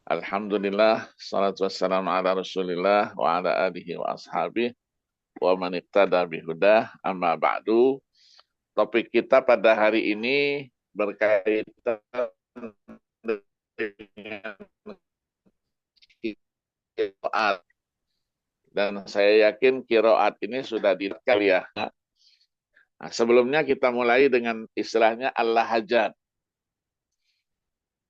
Alhamdulillah, salatu wassalamu ala rasulillah wa ala alihi wa ashabih wa man iqtada bihudah amma ba'du. Topik kita pada hari ini berkaitan dengan kiroat. Dan saya yakin kiroat ini sudah dikali ya. Nah, sebelumnya kita mulai dengan istilahnya al-lahajat.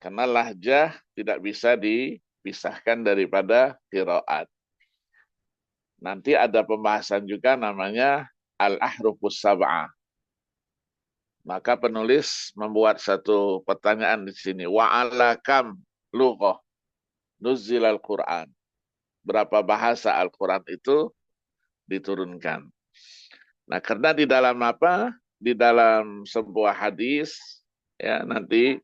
Karena lahjah tidak bisa dipisahkan daripada kiroat. Nanti ada pembahasan juga namanya al-ahrufus sab'ah. Maka penulis membuat satu pertanyaan di sini. Wa ala kam lughah nuzil al-Quran. Berapa bahasa Al-Quran itu diturunkan. Nah, karena di dalam apa? Di dalam sebuah hadis, ya nanti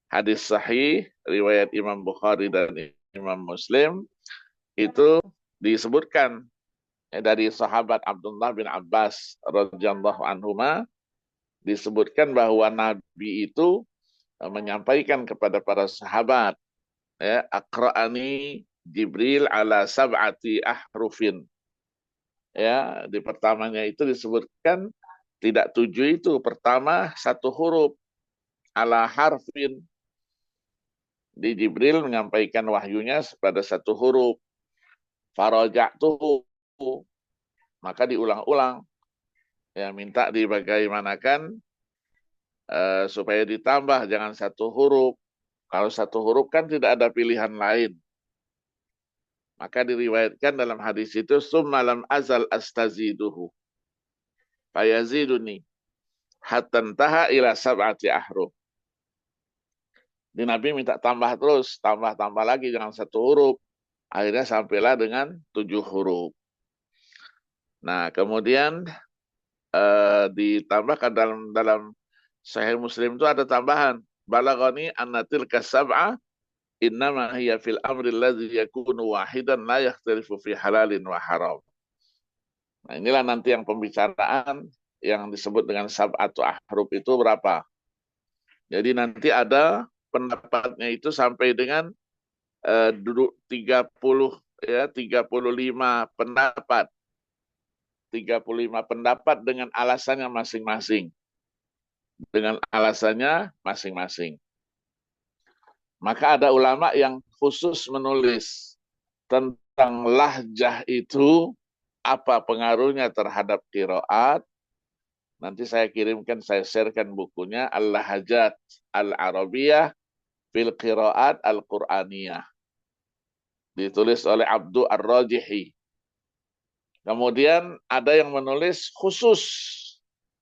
hadis sahih, riwayat Imam Bukhari dan Imam Muslim, itu disebutkan dari sahabat Abdullah bin Abbas radhiyallahu anhuma, disebutkan bahwa Nabi itu menyampaikan kepada para sahabat, ya, aqra'ani Jibril ala sab'ati ahrufin. Ya, di pertamanya itu disebutkan tidak 7 itu, pertama 1 huruf ala harfin. Di Jibril menyampaikan wahyunya pada 1 huruf. Faraja'tuhu, maka diulang-ulang. Ya, minta dibagaimanakan supaya ditambah, jangan 1 huruf. Kalau 1 huruf kan tidak ada pilihan lain. Maka diriwayatkan dalam hadis itu, summa lam azal astaziduhu fayaziduni hatta taha ila sab'ati ahruf. Di Nabi minta tambah terus, tambah lagi, jangan 1 huruf. Akhirnya sampailah dengan 7 huruf. Nah, kemudian ditambahkan dalam Sahih Muslim itu ada tambahan. Balaghani annatil kasab'a innama hiya fil amri alladhi yakunu wahidan la yakhtalifu fi halalin wa haram. Nah, inilah nanti yang pembicaraan yang disebut dengan sab'atu ahruf itu berapa. Jadi nanti ada pendapatnya itu sampai dengan 30 ya 35 pendapat. 35 pendapat dengan alasannya masing-masing. Dengan alasannya masing-masing. Maka ada ulama yang khusus menulis tentang lahjah itu, apa pengaruhnya terhadap qiraat. Nanti saya kirimkan, saya sharekan bukunya Al-Lahajat Al-Arabiyah fil Qiraat Al-Qur'aniyah. Ditulis oleh Abdu Ar-Rajihi. Kemudian ada yang menulis khusus,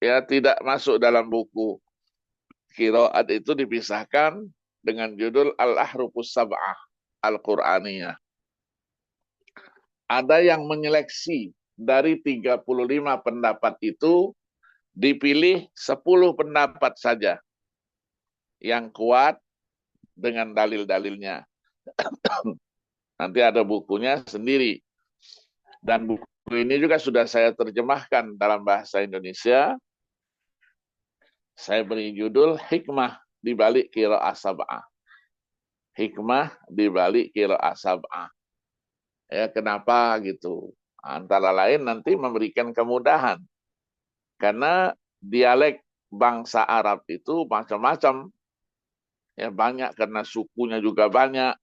ya tidak masuk dalam buku. Qiraat itu dipisahkan dengan judul Al-Ahrufus Sab'ah Al-Qur'aniyah. Ada yang menyeleksi dari 35 pendapat itu, dipilih 10 pendapat saja yang kuat dengan dalil-dalilnya. Nanti ada bukunya sendiri. Dan buku ini juga sudah saya terjemahkan dalam bahasa Indonesia. Saya beri judul Hikmah di balik Qiraah Sab'ah. Hikmah di balik Qiraah Sab'ah. Ya, kenapa gitu? Antara lain nanti memberikan kemudahan. Karena dialek bangsa Arab itu macam-macam. Ya, banyak karena sukunya juga banyak.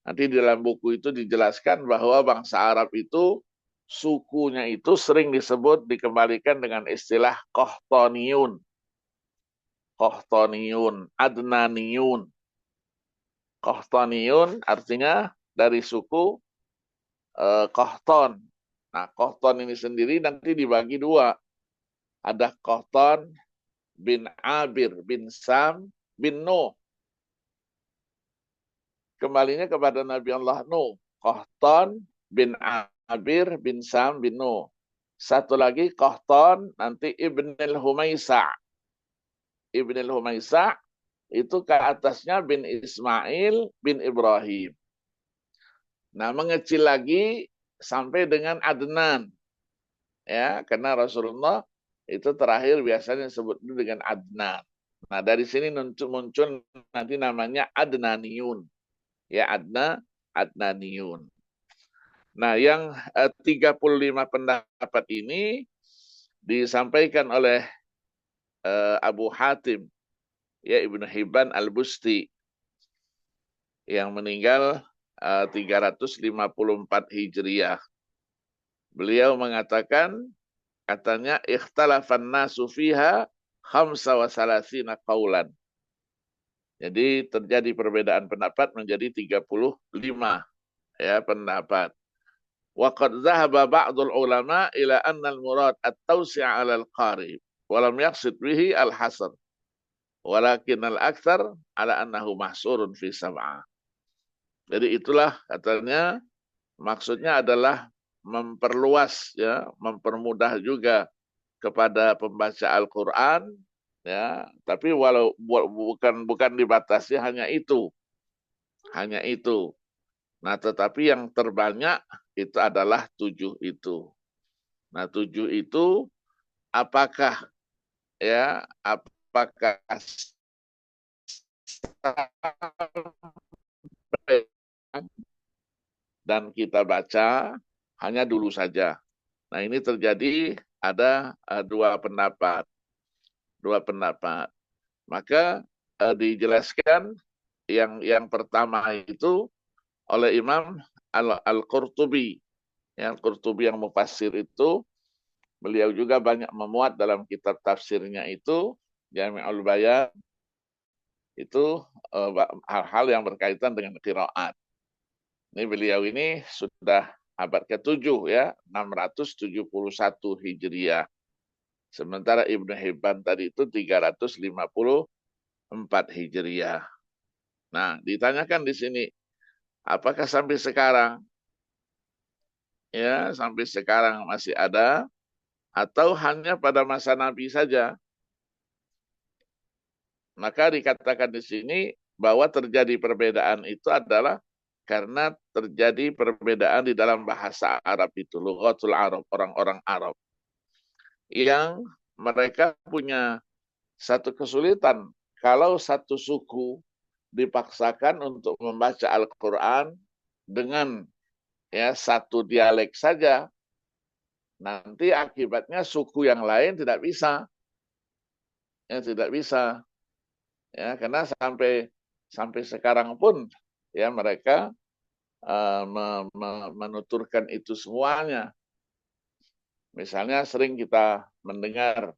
Nanti di dalam buku itu dijelaskan bahwa bangsa Arab itu sukunya itu sering disebut, dikembalikan dengan istilah Qahtaniyun. Qahtaniyun, Adnaniyun. Qahtaniyun artinya dari suku Qahtan. Nah, Qahtan ini sendiri nanti dibagi 2. Ada Qahtan bin Abir bin Sam bin Nuh. Kembalinya kepada Nabi Allah Nuh. Qahtan bin Abir bin Sam bin Nuh. Satu lagi Qahtan nanti Ibnul Humaisa. Ibnul Humaisa itu ke atasnya bin Ismail bin Ibrahim. Nah, mengecil lagi sampai dengan Adnan. Ya, karena Rasulullah itu terakhir biasanya disebut dengan Adnan. Nah, dari sini muncul nanti namanya Adnaniyun. Ya adnaniyun. Nah, yang 35 pendapat ini disampaikan oleh Abu Hatim, ya Ibnu Hibban Al-Busti, yang meninggal 354 Hijriah. Beliau mengatakan, katanya ikhtalafan nasu fiha khamsa wa salasina qaulan. Jadi terjadi perbedaan pendapat menjadi 35 ya pendapat. Wa qad dhahaba ba'dul ulama ila anna al-murad at-tawsi' 'ala al-qari wa lam yaqsid bihi al-hasr. Walakin al-aktsar 'ala annahu mahsurun fi sab'ah. Jadi itulah katanya maksudnya adalah memperluas ya, mempermudah juga kepada pembaca Al-Qur'an ya, tapi bukan dibatasi hanya itu. Hanya itu. Nah, tetapi yang terbanyak itu adalah 7 itu. Nah, 7 itu apakah ya, apakah dan kita baca hanya dulu saja. Nah, ini terjadi ada dua pendapat. Dua pendapat. Maka dijelaskan yang pertama itu oleh Imam Al-Qurtubi. Yang Qurtubi yang mufassir itu, beliau juga banyak memuat dalam kitab tafsirnya itu, Jami'ul Bayan, itu hal-hal yang berkaitan dengan qiraat. Ini beliau ini sudah abad ke-7 ya, 671 Hijriah. Sementara Ibnu Hibban tadi itu 354 Hijriah. Nah, ditanyakan di sini, apakah sampai sekarang ya, sampai sekarang masih ada atau hanya pada masa Nabi saja? Maka dikatakan di sini bahwa terjadi perbedaan itu adalah karena terjadi perbedaan di dalam bahasa Arab itu, lughatul Arab, orang-orang Arab. Yang mereka punya satu kesulitan. Kalau satu suku dipaksakan untuk membaca Al-Quran dengan ya satu dialek saja, nanti akibatnya suku yang lain tidak bisa. Ya, tidak bisa. Ya, karena sampai sekarang pun ya mereka menuturkan itu semuanya. Misalnya sering kita mendengar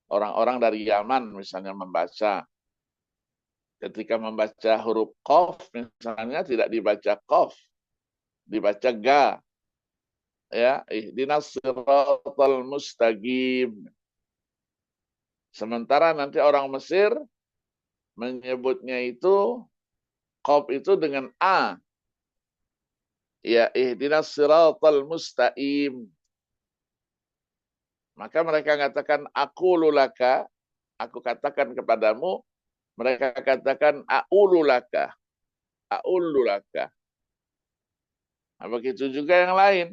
orang-orang dari Yaman misalnya membaca. Ketika membaca huruf Qaf misalnya tidak dibaca Qaf, dibaca Ga. Ya, ihdinas siratal mustaqim. Sementara nanti orang Mesir menyebutnya itu Qaf itu dengan A. Ya, ihdinas siratal mustaqim. Maka mereka katakan aku lulaka, aku katakan kepadamu, mereka katakan a'ululaka, a'ululaka. Nah, begitu juga yang lain.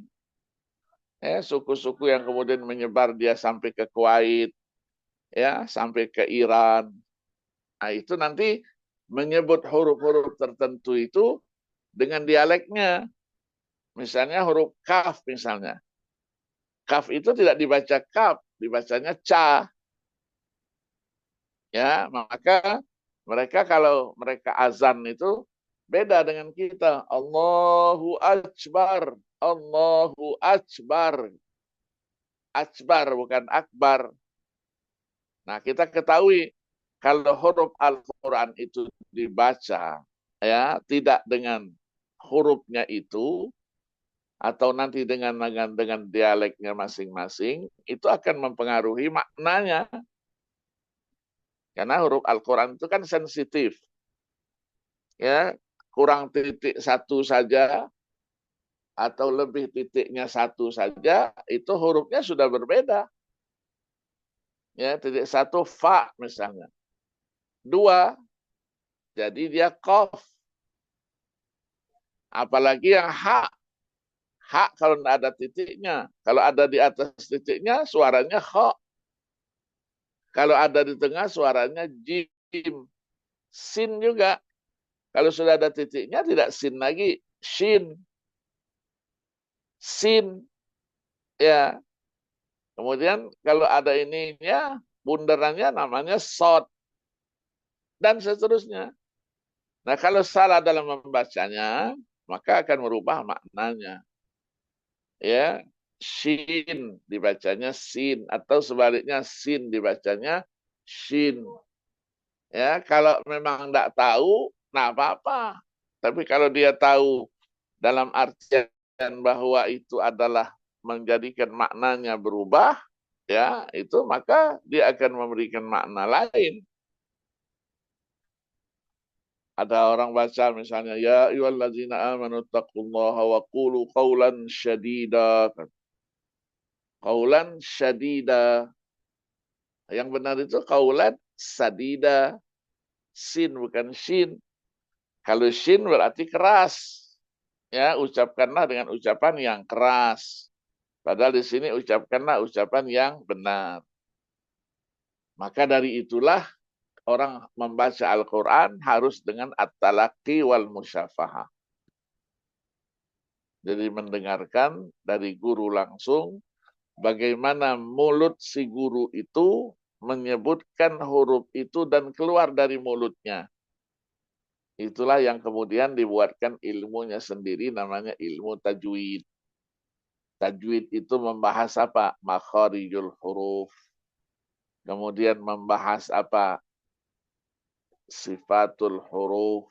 Ya, suku-suku yang kemudian menyebar dia sampai ke Kuwait, ya, sampai ke Iran. Nah, itu nanti menyebut huruf-huruf tertentu itu dengan dialeknya. Misalnya huruf kaf misalnya. Kaf itu tidak dibaca kaf, dibacanya ca. Ya, maka mereka kalau mereka azan itu beda dengan kita. Allahu Akbar, Allahu Akbar. Akbar bukan akbar. Nah, kita ketahui kalau huruf Al-Quran itu dibaca ya tidak dengan hurufnya itu atau nanti dengan dialeknya masing-masing, itu akan mempengaruhi maknanya. Karena huruf Al-Quran itu kan sensitif. Ya, kurang titik satu saja atau lebih titiknya satu saja, itu hurufnya sudah berbeda. Ya, titik satu fa misalnya. Dua, jadi dia qaf. Apalagi yang ha. Ha kalau tidak ada titiknya. Kalau ada di atas titiknya, suaranya kha. Kalau ada di tengah, suaranya jim. Sin juga. Kalau sudah ada titiknya tidak sin lagi, shin. Sin, ya. Kemudian kalau ada ininya, bundarannya namanya sod, dan seterusnya. Nah, kalau salah dalam membacanya, maka akan merubah maknanya. Ya, shin dibacanya sin, atau sebaliknya sin dibacanya shin. Ya, kalau memang tidak tahu, nah apa-apa. Tapi kalau dia tahu dalam artian bahwa itu adalah menjadikan maknanya berubah, ya, itu maka dia akan memberikan makna lain. Ada orang baca misalnya, ya ayyuhallazina amanu taqullaha wa qulu qawlan syadida. Qawlan syadida. Yang benar itu qawlan sadida. Sin bukan shin. Kalau shin berarti keras. Ya, ucapkanlah dengan ucapan yang keras. Padahal di sini ucapkanlah ucapan yang benar. Maka dari itulah orang membaca Al-Quran harus dengan at-talaqi wal musyafahah. Jadi mendengarkan dari guru langsung bagaimana mulut si guru itu menyebutkan huruf itu dan keluar dari mulutnya. Itulah yang kemudian dibuatkan ilmunya sendiri, namanya ilmu tajwid. Tajwid itu membahas apa? Makharijul huruf. Kemudian membahas apa? Sifatul huruf.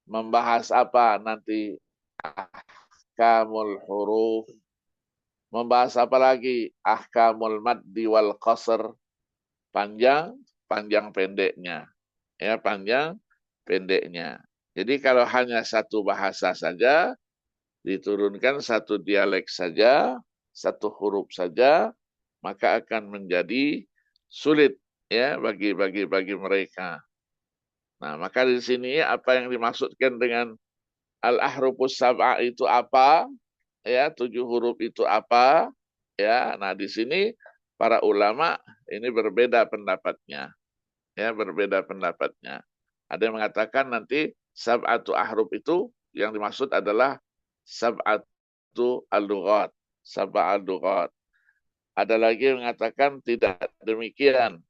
Membahas apa nanti? Ahkamul huruf. Membahas apa lagi? Ahkamul maddi wal qasr. Panjang, panjang pendeknya. Ya, panjang, pendeknya. Jadi kalau hanya satu bahasa saja, diturunkan satu dialek saja, satu huruf saja, maka akan menjadi sulit ya bagi mereka. Nah, maka di sini apa yang dimaksudkan dengan al-ahrufus sab'ah itu apa? Ya, 7 huruf itu apa? Ya, nah di sini para ulama ini berbeda pendapatnya. Ya, berbeda pendapatnya. Ada yang mengatakan nanti sab'atu ahruf itu yang dimaksud adalah sab'atu al-lughat, sab'al-lughat. Ada lagi yang mengatakan tidak demikian.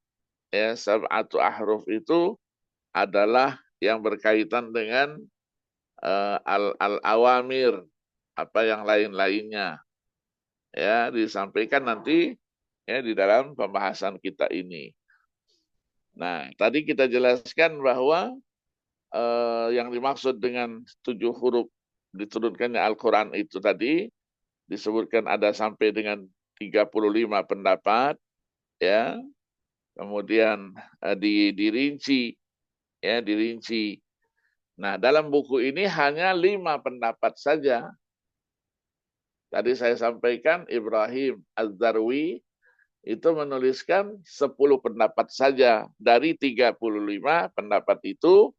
Ya, sab'atu ahruf itu adalah yang berkaitan dengan al-awamir, apa yang lain-lainnya. Ya, disampaikan nanti ya di dalam pembahasan kita ini. Nah, tadi kita jelaskan bahwa yang dimaksud dengan 7 huruf diturunkannya Al-Quran itu tadi disebutkan ada sampai dengan 35 pendapat, ya. Kemudian dirinci, ya, dirinci. Nah, dalam buku ini hanya 5 pendapat saja. Tadi saya sampaikan Ibrahim Az-Zarwi itu menuliskan 10 pendapat saja. Dari 35 pendapat itu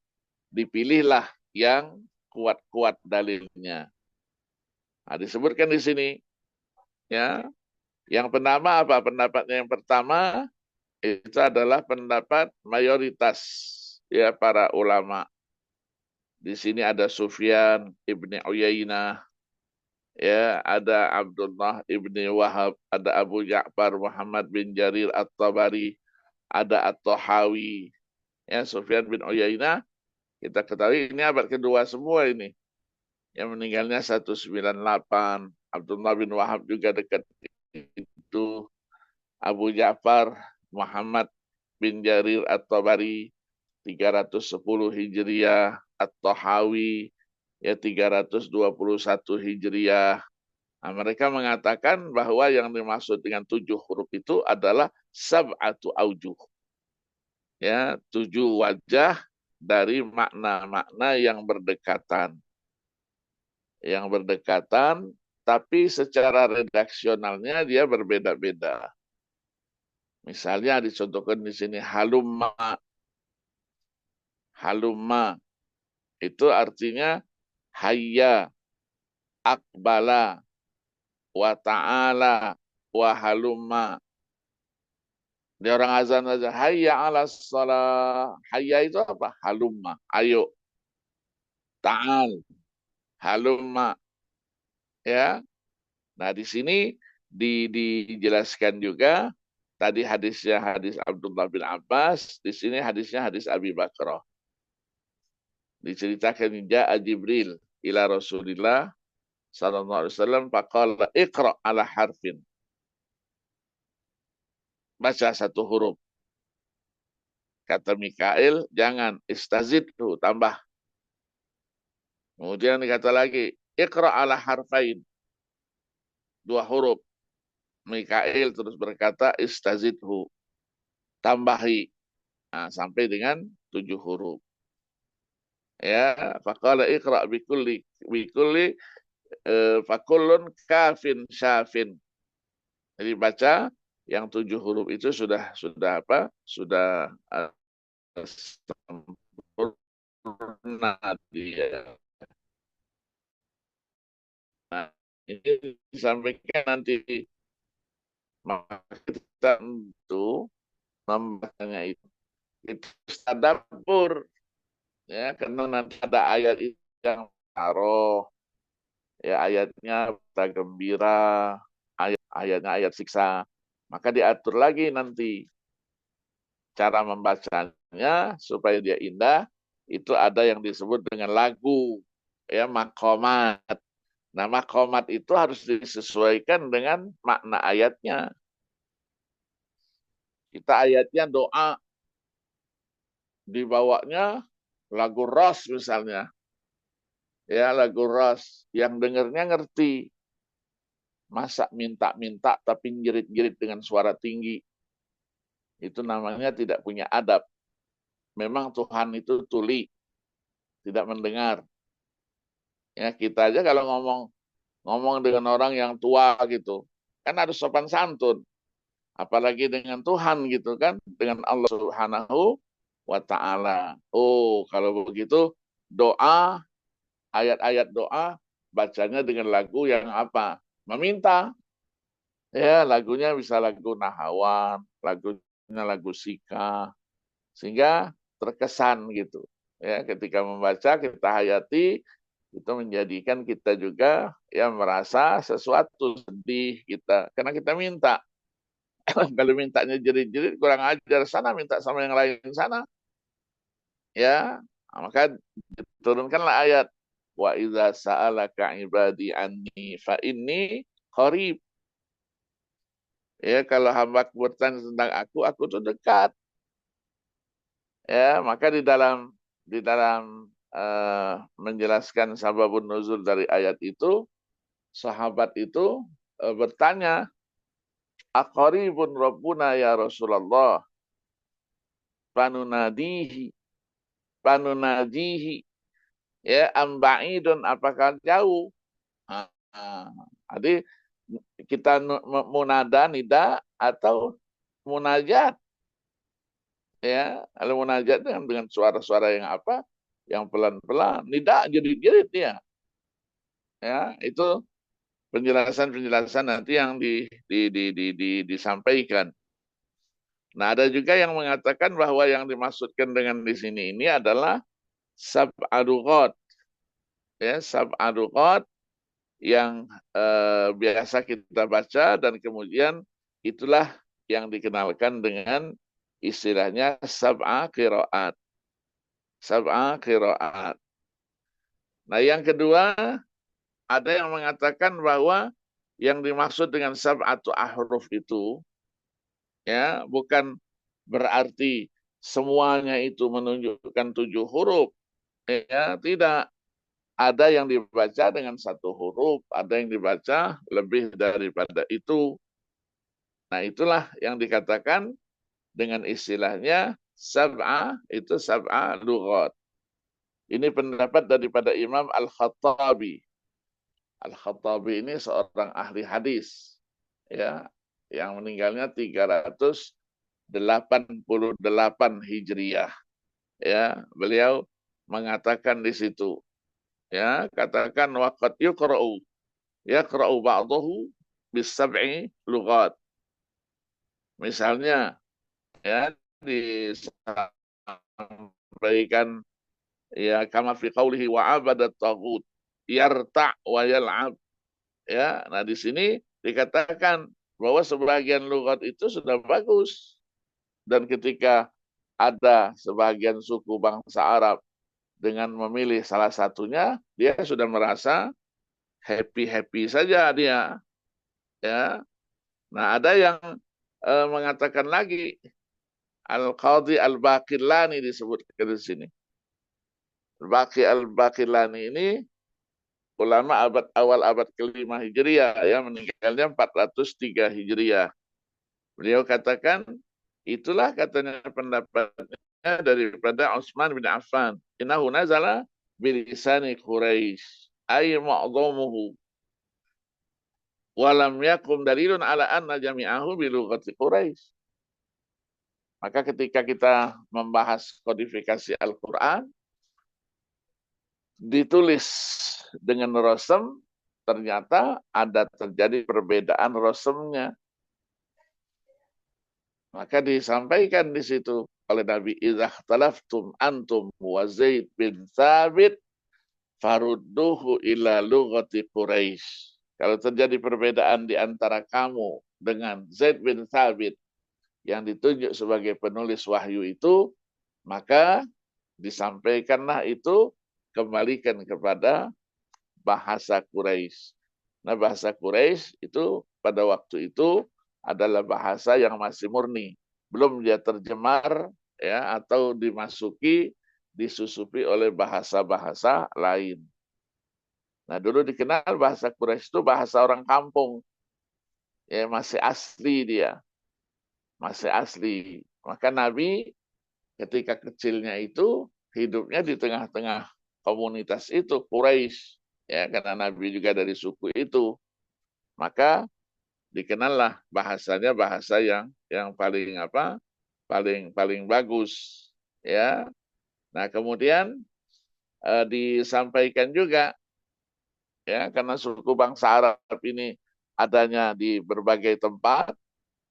dipilihlah yang kuat-kuat dalilnya. Nah, disebutkan di sini, ya. Yang pertama apa? Pendapatnya yang pertama itu adalah pendapat mayoritas ya para ulama. Di sini ada Sufyan ibni Uyainah, ya, ada Abdullah ibni Wahab, ada Abu Ja'far Muhammad bin Jarir At-Tabari, ada At-Tahawi. Ya, Sufyan bin Uyainah kita ketahui ini abad kedua semua ini. Yang meninggalnya 198. Abdullah bin Wahab juga dekat itu. Abu Ja'far Muhammad bin Jarir At-Tabari 310 Hijriah, At-Tahawi ya 321 Hijriah. Nah, mereka mengatakan bahwa yang dimaksud dengan 7 huruf itu adalah sab'atu aujuh. Ya, 7 wajah dari makna-makna yang berdekatan. Yang berdekatan, tapi secara redaksionalnya dia berbeda-beda. Misalnya dicontohkan di sini halumma. Halumma itu artinya hayya, akbala, wa ta'ala, wa halumma. Di orang azan saja hayya ala shalah. Hayya itu apa? Halumma, ayo. ta'al, halumma, ya. Nah, di sini dijelaskan juga tadi hadisnya hadis Abdullah bin Abbas, di sini hadisnya hadis Abi Bakrah. Diceritakan ja'a Jibril ila Rasulillah sallallahu alaihi wasallam faqala iqra ala harfin. Baca satu huruf. Kata Mikail, jangan istazidhu, tambah. Kemudian dikata lagi, iqra ala harfain. Dua huruf. Mikail terus berkata istazidhu, tambahi. Nah, sampai dengan 7 huruf. Ya, faqala iqra bikulli fakullun kafin syafin. Jadi baca yang 7 huruf itu sudah apa? Sudah sempurna dia. Nah, ini disampaikan nanti maka kita tentu membacanya itu tadabbur, ya, karena nanti ada ayat yang taruh, ya, ayatnya kita gembira, ayatnya ayat siksa, maka diatur lagi nanti cara membacanya supaya dia indah. Itu ada yang disebut dengan lagu, ya, makomat. Nah, makomat itu harus disesuaikan dengan makna ayatnya. Kita ayatnya doa, dibawanya lagu ros misalnya. Ya, lagu ros. Yang dengernya ngerti. Masa minta-minta tapi jerit-jerit dengan suara tinggi. Itu namanya tidak punya adab. Memang Tuhan itu tuli, tidak mendengar. Ya, kita aja kalau ngomong dengan orang yang tua gitu, kan harus sopan santun. Apalagi dengan Tuhan gitu kan, dengan Allah Subhanahu wa ta'ala. Oh, kalau begitu doa, ayat-ayat doa bacanya dengan lagu yang apa? Meminta. Ya, lagunya bisa lagu Nahawan, lagunya lagu Sika, sehingga terkesan gitu. Ya, ketika membaca kita hayati, itu menjadikan kita juga ya merasa sesuatu sedih kita karena kita minta. Kalau mintanya jerit-jerit kurang ajar, sana minta sama yang lain sana. Ya, maka diturunkanlah ayat wa idza sa'alaka ibadi anni fa inni qarib. Ya, kalau hamba bertanya tentang aku tuh dekat. Ya, maka di dalam menjelaskan sababun nuzul dari ayat itu, sahabat itu bertanya, aqaribun rabbuna ya Rasulullah, panunadihi, panunajihi, ya, amba'idun, apakah jauh? Jadi kita munada, nida, atau munajat. Ya, kalau munajat dengan suara-suara yang apa? Yang pelan-pelan, nida jerit-jerit dia. Ya, itu penjelasan-penjelasan nanti yang disampaikan. Nah, ada juga yang mengatakan bahwa yang dimaksudkan dengan di sini ini adalah sab'aduqat. Ya, sab'aduqat yang biasa kita baca dan kemudian itulah yang dikenalkan dengan istilahnya sab'a qiraat. Sab'a qiraat. Nah, yang kedua, ada yang mengatakan bahwa yang dimaksud dengan sab'atu ahruf itu, ya, bukan berarti semuanya itu menunjukkan 7 huruf. Ya, tidak. Ada yang dibaca dengan 1 huruf, ada yang dibaca lebih daripada itu. Nah, itulah yang dikatakan dengan istilahnya sab'a, itu sab'a lughat. Ini pendapat daripada Imam Al-Khattabi. Al-Khattabi ini seorang ahli hadis, ya, yang meninggalnya 388 Hijriah. Ya, beliau mengatakan di situ, ya, katakan waqad yaqra'u ba'dahu bis-sab'i lughat. Misalnya, ya, disampaikan Ya, kama fi qaulihi wa abadat taghut yarta' wa yal'ab. Ya, nah di sini dikatakan bahwa sebagian lughat itu sudah bagus, dan ketika ada sebagian suku bangsa Arab dengan memilih salah satunya, dia sudah merasa happy-happy saja dia. Ya, nah ada yang mengatakan lagi, Al-Qadhi Al-Baqillani disebut di sini. Al-Baqillani ini ulama awal abad kelima Hijriah, ya, meninggalnya 403 Hijriah. Beliau katakan, itulah katanya pendapatnya daripada Utsman bin Affan. Innahu nazala bilisani Quraisy ay ma'dhamuhu walam yakum dalilun ala anna jami'ahu bilughati Quraisy. Maka ketika kita membahas kodifikasi Al-Quran, ditulis dengan rosem, ternyata ada terjadi perbedaan rosemnya. Maka disampaikan di situ oleh Nabi, idza ikhtalaftum antum wa Zaid bin Thabit farudduhu ila lughati Quraisy. Kalau terjadi perbedaan di antara kamu dengan Zaid bin Thabit yang ditunjuk sebagai penulis wahyu itu, maka disampaikanlah itu, kembalikan kepada bahasa Quraisy. Nah, bahasa Quraisy itu pada waktu itu adalah bahasa yang masih murni, belum dia terjemar, ya, atau disusupi oleh bahasa-bahasa lain. Nah, dulu dikenal bahasa Quraisy itu bahasa orang kampung, ya, masih asli dia, masih asli. Maka Nabi ketika kecilnya itu hidupnya di tengah-tengah komunitas itu Quraisy, ya, karena Nabi juga dari suku itu. Maka dikenallah bahasanya bahasa yang paling paling bagus, ya. Nah, kemudian disampaikan juga, ya, karena suku bangsa Arab ini adanya di berbagai tempat,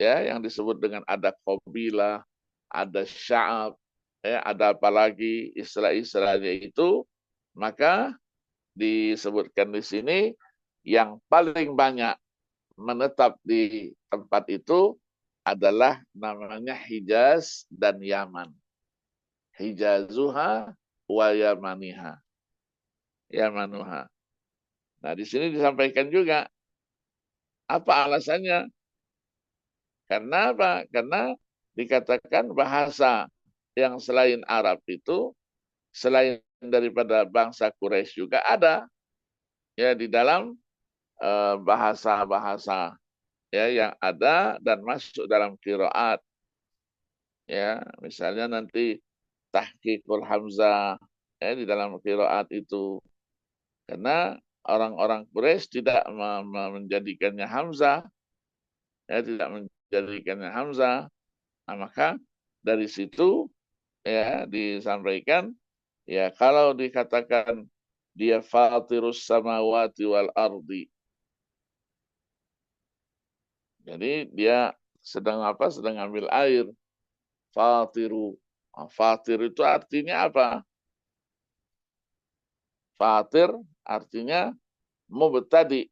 ya, yang disebut dengan ada qabilah, ada sya'ab, ya, ada apalagi istilah-istilahnya itu, maka disebutkan di sini yang paling banyak menetap di tempat itu adalah namanya Hijaz dan Yaman. Hijazuha wa Yamaniha. Yamanuha. Nah, di sini disampaikan juga apa alasannya? Karena apa? Karena dikatakan bahasa yang selain Arab itu, selain daripada bangsa Quraisy juga ada, ya, di dalam bahasa-bahasa, ya, yang ada dan masuk dalam qiraat, ya, misalnya nanti tahqiqul hamzah, ya, di dalam qiraat itu, karena orang-orang Quraisy tidak menjadikannya hamzah, ya, tidak menjadikannya hamzah. Nah, maka dari situ, ya, disampaikan, ya, kalau dikatakan dia fatirus samawati wal ardi, jadi dia sedang apa? Sedang ambil air. Fatiru. Fatir itu artinya apa? Fatir artinya mubtadi,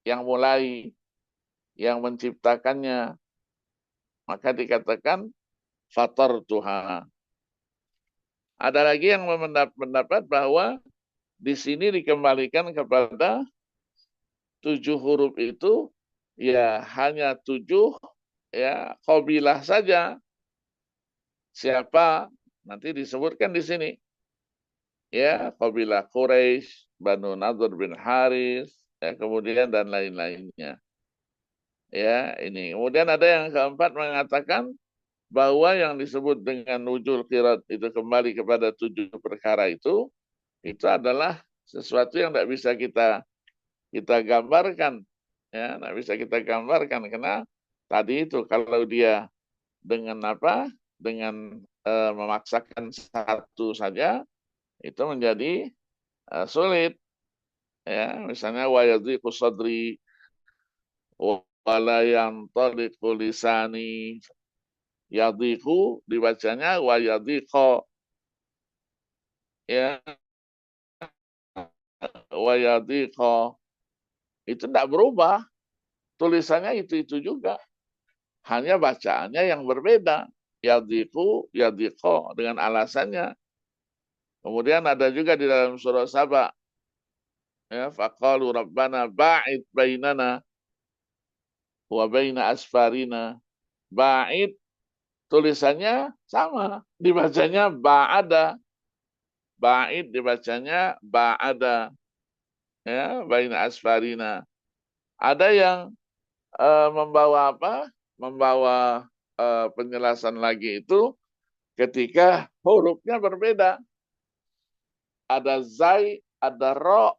yang mulai, yang menciptakannya. Maka dikatakan fatar Tuhan. Ada lagi yang mendapat bahwa di sini dikembalikan kepada 7 huruf itu, ya, hanya 7, ya, qabilah saja. Siapa? Nanti disebutkan di sini. Ya, qabilah Quraisy, Banu Nadir bin Haris, ya, kemudian dan lain-lainnya. Ya, ini. Kemudian ada yang keempat mengatakan bahwa yang disebut dengan nujul qirat itu kembali kepada 7 perkara itu adalah sesuatu yang tidak bisa kita gambarkan, ya, tidak bisa kita gambarkan, karena tadi itu kalau dia dengan apa, dengan memaksakan satu saja itu menjadi sulit, ya, misalnya wa yadhiqu sadri wa la yantaliqu lisani. Yadhiqu dibacanya wa yadhiqa, ya, wa yadhiqa. Itu tidak berubah. Tulisannya itu juga. Hanya bacaannya yang berbeda. Yadhiqu, yadhiqa dengan alasannya. Kemudian ada juga di dalam surah Saba, ya, faqalu rabbana ba'id bainana wa baina asfarina. Ba'id tulisannya sama, dibacanya ba'ada. Ba'id dibacanya ba'ada, ya, baina asfarina. Ada yang membawa apa? Membawa penjelasan lagi itu ketika hurufnya berbeda. Ada zai, ada ro,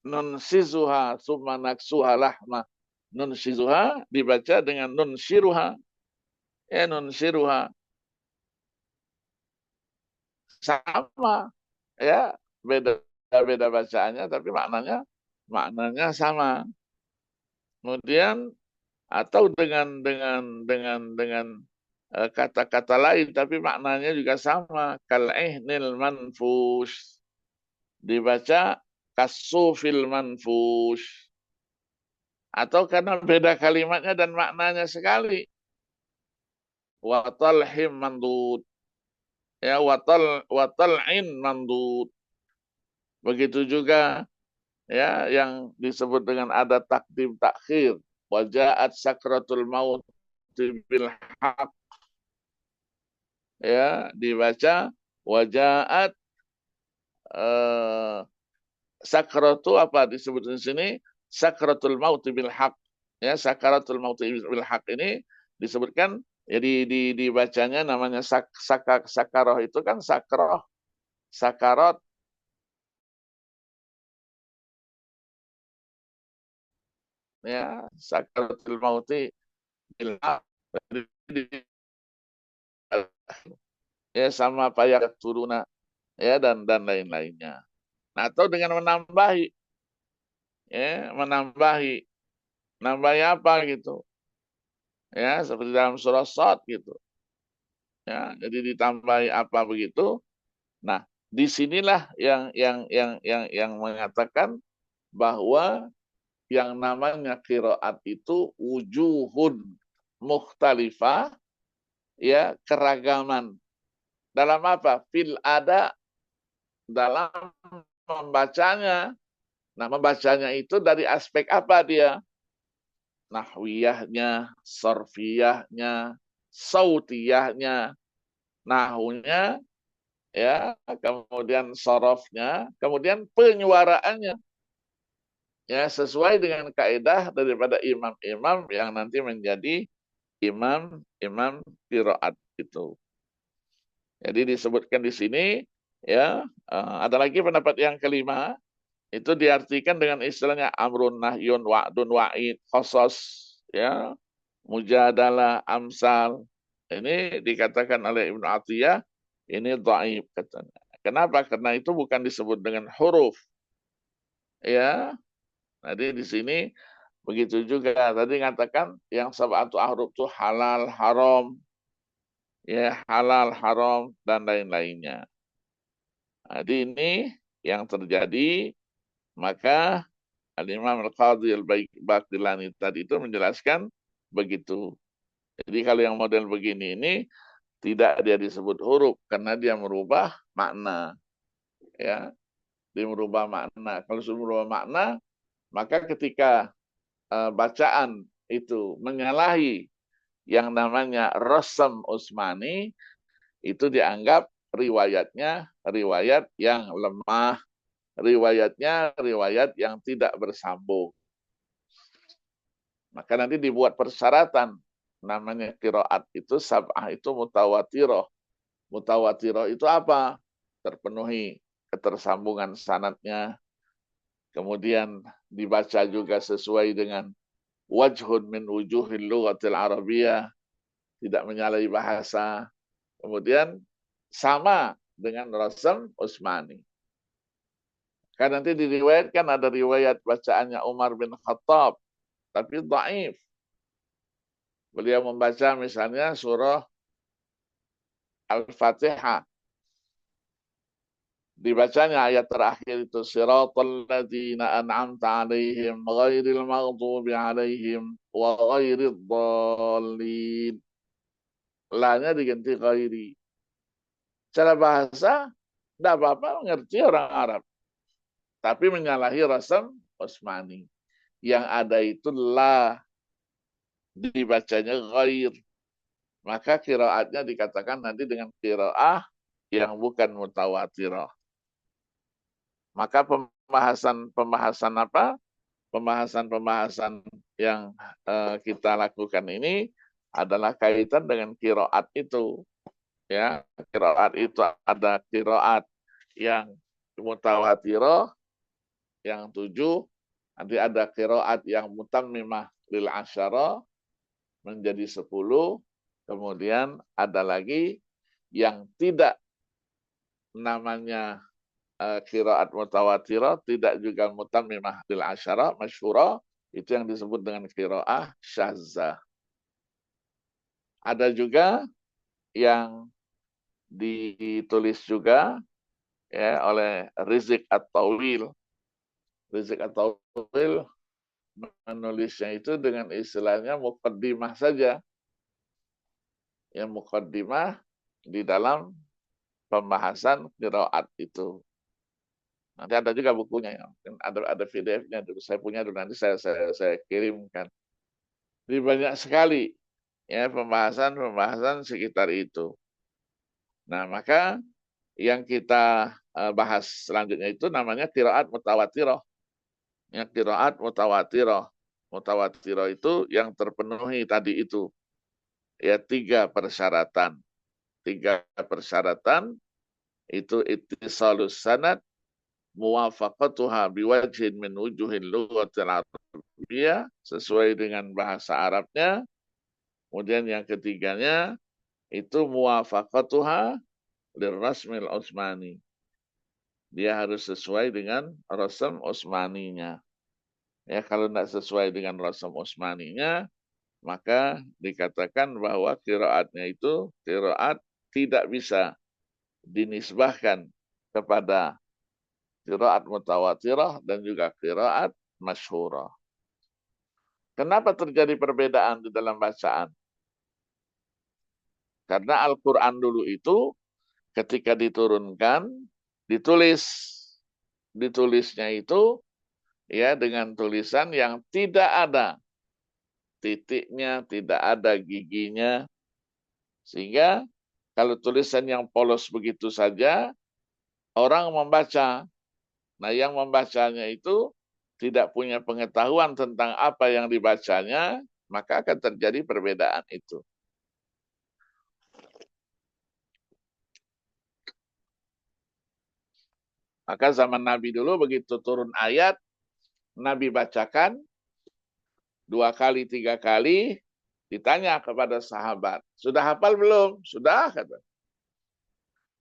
nun sizuha, summa naksuha lahma. Nun sizuha dibaca dengan nun siruha. Nun siruha. Sama. Ya, beda bacaannya, tapi maknanya sama. Kemudian atau dengan kata-kata lain, tapi maknanya juga sama. Kal'ihnil manfush. Dibaca kasufil manfush. Atau karena beda kalimatnya dan maknanya sekali. Watalhim mandud. Ya, watal'in mandud. Begitu juga ya yang disebut dengan ada takdim takhir. Wajaat sakratul maut bil haq. Ya, dibaca wajaat sakratu apa disebut di sini? Sakratul maut bil haq. Ya, sakratul maut bil haq ini disebutkan ya dibacanya namanya sakaroh itu kan sakroh, sakarot. Ya, sakaratul mauti bil haq. Ya, sama payak turuna ya dan lain-lainnya. Nah, atau dengan menambahi, ya, nambahi apa gitu, ya, seperti dalam surah Shad gitu, ya, jadi ditambahi apa begitu. Nah, disinilah yang mengatakan bahwa yang namanya qiraat itu wujuhun mukhtalifah, ya, keragaman. Dalam apa? Fil ada, dalam membacanya. Nah, membacanya itu dari aspek apa dia? Nahwiyahnya, sorfiyahnya, sautiyahnya, nahunya, ya, kemudian sorofnya, kemudian penyuaraannya. Ya, sesuai dengan kaidah daripada imam-imam yang nanti menjadi imam qiraat itu. Jadi disebutkan di sini, ya, ada lagi pendapat yang kelima, itu diartikan dengan istilahnya amrun nahyun wa'dun wa'id khosos, ya, mujadalah amsal. Ini dikatakan oleh Ibnu Atiyah ini dhaif katanya. Kenapa? Karena itu bukan disebut dengan huruf, ya. Jadi di sini begitu juga tadi ngatakan yang sab'atu ahruf itu halal haram, ya, halal haram dan lain-lainnya. Jadi ini yang terjadi, maka Al-Imam Al-Qadhi Al-Baqillani tadi itu menjelaskan begitu. Jadi kalau yang model begini ini tidak dia disebut huruf karena dia merubah makna, ya. Dia merubah makna. Kalau sudah merubah makna, maka ketika bacaan itu menyalahi yang namanya Rasam Utsmani, itu dianggap riwayatnya riwayat yang lemah, riwayatnya riwayat yang tidak bersambung. Maka nanti dibuat persyaratan, namanya qiraat itu sab'ah itu mutawatiroh. Mutawatiroh itu apa? Terpenuhi ketersambungan sanadnya, kemudian dibaca juga sesuai dengan wajhun min wujuhil lughatil arabiyah, tidak menyalahi bahasa, kemudian sama dengan Rasam Utsmani. Kan nanti diriwayatkan ada riwayat bacaannya Umar bin Khattab, tapi dhaif. Beliau membaca misalnya surah Al-Fatihah dibacanya ayat terakhir itu siratal ladzina an'amta 'alaihim ghairil maghdubi 'alaihim wa ghairid dhalin. La-nya diganti ghairi. Secara bahasa tidak apa-apa, mengerti orang Arab. Tapi menyalahi rasam Utsmani. Yang ada itu la, dibacanya ghair. Maka qiraatnya dikatakan nanti dengan qiraah yang bukan mutawatirah. Maka pembahasan apa? Pembahasan yang kita lakukan ini adalah kaitan dengan qiraat itu. Ya, qiraat itu ada qiraat yang mutawatirah yang 7, nanti ada qiraat yang mutammimah lil asyara menjadi 10, kemudian ada lagi yang tidak namanya qiraat mutawatirah, tidak juga mutammimah lil asyara masyhura, itu yang disebut dengan qiraah syadzah. Ada juga yang ditulis juga ya oleh Rizq At-Tawil. Rizq At-Tawil menulisnya itu dengan istilahnya muqaddimah saja. Ya, muqaddimah di dalam pembahasan qiraat itu. Nanti ada juga bukunya ya. Ada PDF-nya dulu. Saya punya dulu, nanti saya kirimkan. Jadi banyak sekali ya pembahasan sekitar itu. Nah, maka yang kita bahas selanjutnya itu namanya qiraat mutawatirah. Ya, qiraat mutawatirah. Mutawatirah itu yang terpenuhi tadi itu. Ya, 3 persyaratan. 3 persyaratan itu ittisalus sanad, muwafaqatuha biwajhin min wujuhin lughatil arabiyyah, sesuai dengan bahasa Arabnya. Kemudian yang ketiganya itu muwafaqatuha lirrasmil Utsmani. Dia harus sesuai dengan rasam Utsmaninya. Ya, kalau tidak sesuai dengan rasam Utsmaninya, maka dikatakan bahwa qiraatnya itu qiraat tidak bisa dinisbahkan kepada qiraat mutawatirah dan juga qiraat masyhurah. Kenapa terjadi perbedaan di dalam bacaan? Karena Al-Quran dulu itu ketika diturunkan, ditulisnya itu ya dengan tulisan yang tidak ada titiknya, tidak ada giginya, sehingga kalau tulisan yang polos begitu saja orang membaca. Nah, yang membacanya itu tidak punya pengetahuan tentang apa yang dibacanya, maka akan terjadi perbedaan itu. Maka zaman Nabi dulu begitu turun ayat, Nabi bacakan 2 kali, 3 kali, ditanya kepada sahabat, sudah hafal belum? Sudah, kata.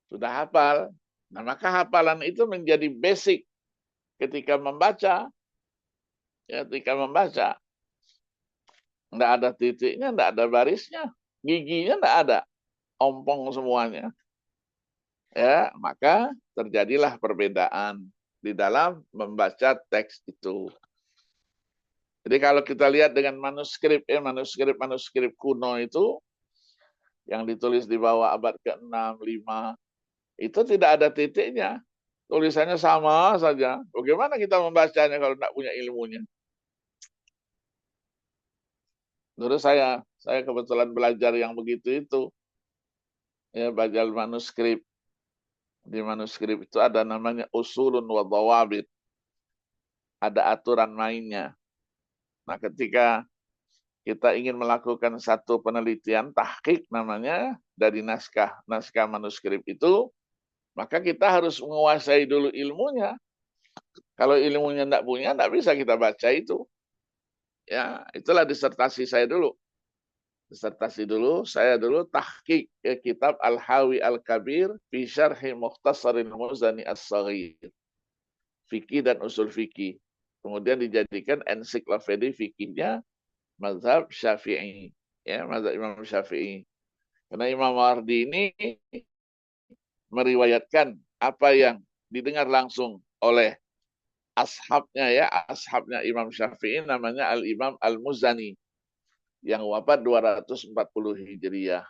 Sudah hafal. Nah, maka hafalan itu menjadi basic ketika membaca. Ya, ketika membaca. Nggak ada titiknya, nggak ada barisnya. Giginya nggak ada. Ompong semuanya. Ya, maka terjadilah perbedaan di dalam membaca teks itu. Jadi kalau kita lihat dengan manuskrip, manuskrip kuno itu, yang ditulis di bawah abad ke-6, 5, itu tidak ada titiknya. Tulisannya sama saja. Bagaimana kita membacanya kalau tidak punya ilmunya? Dulu saya kebetulan belajar yang begitu itu. Ya, belajar manuskrip. Di manuskrip itu ada namanya usulun wa dhawabit. Ada aturan mainnya. Nah, ketika kita ingin melakukan satu penelitian, tahqiq namanya, dari naskah manuskrip itu, maka kita harus menguasai dulu ilmunya. Kalau ilmunya tidak punya, tidak bisa kita baca itu. Ya, itulah disertasi saya dulu. Saya dulu tahqiq kitab Al-Hawi Al-Kabir fi Syarhi Mukhtasaril Muzani As-Saghir. Fikih dan usul fikih. Kemudian dijadikan ensiklopedi fikihnya mazhab Syafi'i. Ya, mazhab Imam Syafi'i. Karena Imam Mawardi ini meriwayatkan apa yang didengar langsung oleh ashabnya ya, ashabnya Imam Syafi'i namanya Al-Imam Al-Muzani yang wafat 240 Hijriah.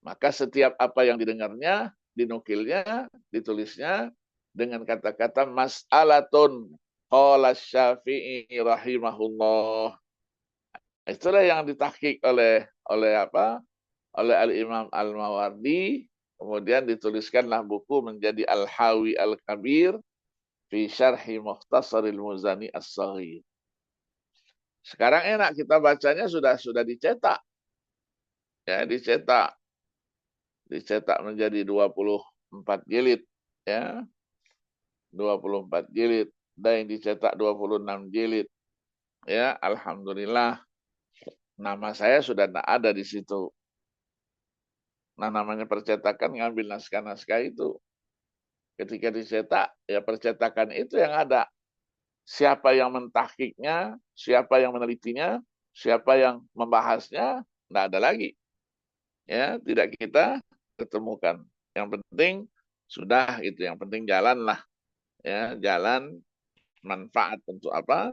Maka setiap apa yang didengarnya, dinukilnya, ditulisnya dengan kata-kata mas'alatun qala Syafi'i rahimahullah. Itulah yang ditahqiq oleh apa? Oleh Al-Imam Al-Mawardi, kemudian dituliskanlah buku menjadi Al-Hawi Al-Kabir fi Syarhi Mukhtasaril Muzani As-Saghir. Sekarang enak kita bacanya sudah dicetak. Ya, dicetak menjadi 24 jilid ya. 24 jilid dan yang dicetak 26 jilid. Ya, alhamdulillah. Nama saya sudah tidak ada di situ. Nah, namanya percetakan ngambil naskah-naskah itu. Ketika dicetak, ya percetakan itu yang ada. Siapa yang mentahkiknya, siapa yang menelitinya, siapa yang membahasnya, tidak ada lagi. Ya, tidak kita ketemukan. Yang penting sudah itu, yang penting jalanlah. Ya, jalan manfaat untuk apa?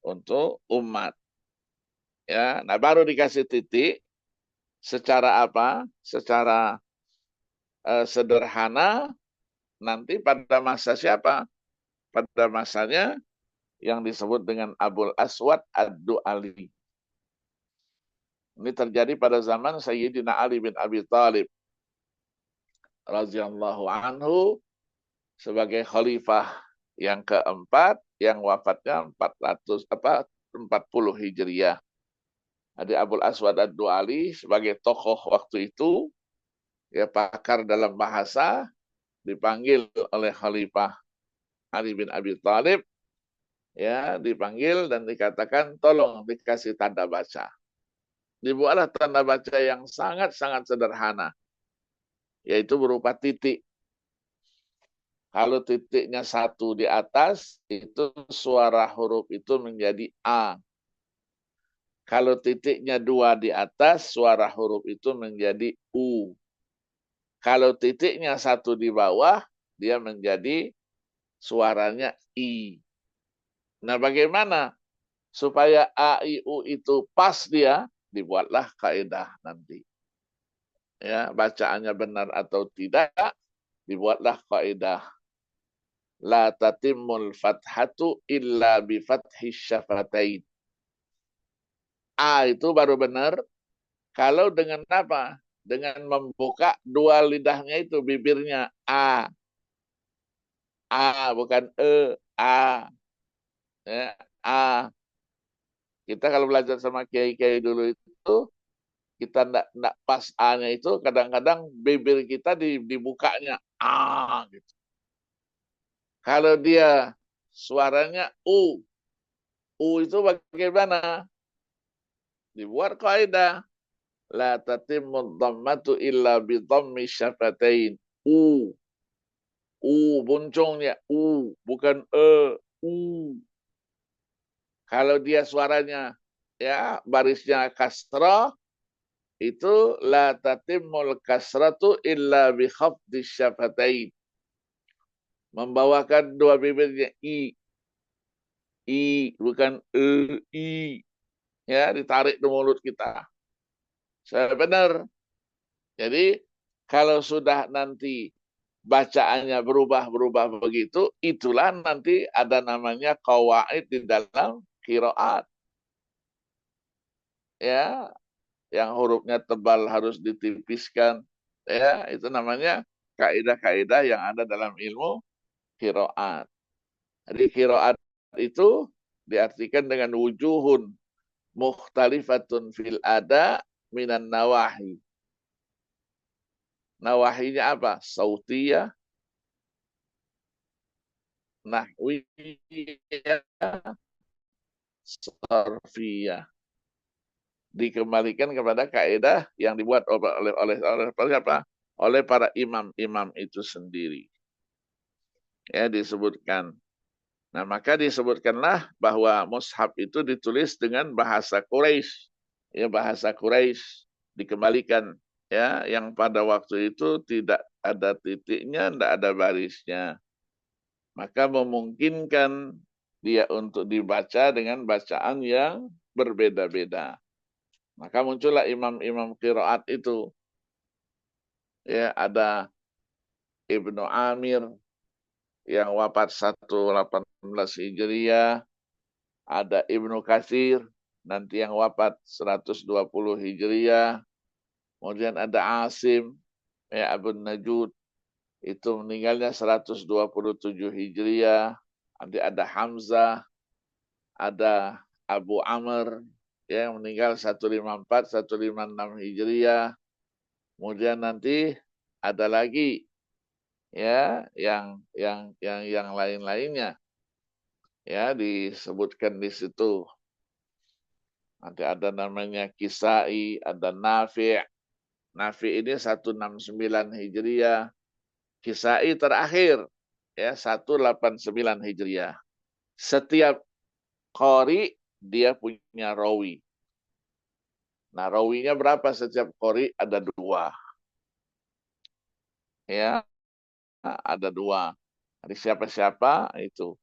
Untuk umat. Ya, nah baru dikasih titik secara apa? Secara sederhana nanti pada masa siapa? Pada masanya yang disebut dengan Abul Aswad Ad-Du'ali. Ini terjadi pada zaman Sayyidina Ali bin Abi Thalib radhiyallahu anhu sebagai khalifah yang keempat yang wafatnya 40 Hijriah. Jadi Abul Aswad Ad-Du'ali sebagai tokoh waktu itu, ya pakar dalam bahasa, dipanggil oleh Khalifah Ali bin Abi Thalib, ya dipanggil dan dikatakan tolong dikasih tanda baca. Dibuatlah tanda baca yang sangat-sangat sederhana, yaitu berupa titik. Kalau titiknya satu di atas, itu suara huruf itu menjadi A. Kalau titiknya dua di atas, suara huruf itu menjadi U. Kalau titiknya satu di bawah, dia menjadi suaranya I. Nah, bagaimana supaya A, I, U itu pas dia? Dibuatlah kaidah nanti. Ya, bacaannya benar atau tidak, dibuatlah kaidah. La tatimul fathatu illa bi fathi syafatain. A itu baru benar kalau dengan apa? Dengan membuka dua lidahnya itu, bibirnya A. A bukan E, A. Ya, A. Kita kalau belajar sama kiai-kiai dulu itu, kita ndak pas A-nya itu, kadang-kadang bibir kita dibukanya A gitu. Kalau dia suaranya U, U itu bagaimana? Dibuat kaidah. La tatimmu dhammatu illa bi dhammi syafatain. U. U buncungnya U, bukan E, U. Kalau dia suaranya ya barisnya kasrah, itu la tatimmul kasratu illa bi khafdi syafatain. Membawakan dua bibirnya I. I bukan E, I. Ya, ditarik di mulut kita. Saya benar. Jadi kalau sudah nanti bacaannya berubah-berubah begitu, itulah nanti ada namanya qawaid di dalam qiraat. Ya, yang hurufnya tebal harus ditipiskan. Ya, itu namanya kaidah-kaidah yang ada dalam ilmu qiraat. Jadi qiraat itu diartikan dengan wujuhun mukhtalifatun fil ada minan nawahi. Nawahinya apa? Sautiyah, nahwiyah, sarfiyah. Dikembalikan kepada kaidah yang dibuat oleh siapa? Oleh para imam-imam itu sendiri. Ya, disebutkan. Nah, maka disebutkanlah bahwa mushaf itu ditulis dengan bahasa Quraisy. Ya, bahasa Quraisy dikembalikan ya, yang pada waktu itu tidak ada titiknya, tidak ada barisnya. Maka memungkinkan dia untuk dibaca dengan bacaan yang berbeda-beda. Maka muncullah imam-imam qiraat itu. Ya, ada Ibnu Amir yang wafat 118 Hijriah, ada Ibnu Katsir nanti yang wafat 120 Hijriah, kemudian ada Asim ya Abu Najud itu meninggalnya 127 Hijriah, nanti ada Hamzah, ada Abu Amr yang meninggal 154 156 Hijriah. Kemudian nanti ada lagi ya yang lain-lainnya ya disebutkan di situ. Nanti ada namanya Kisai, ada Nafi'. Nafi' ini 169 Hijriah. Kisai terakhir ya 189 Hijriah. Setiap qori dia punya rawi. Nah, rawinya berapa setiap qori? Ada dua. Ya, ada dua. Dari siapa-siapa itu.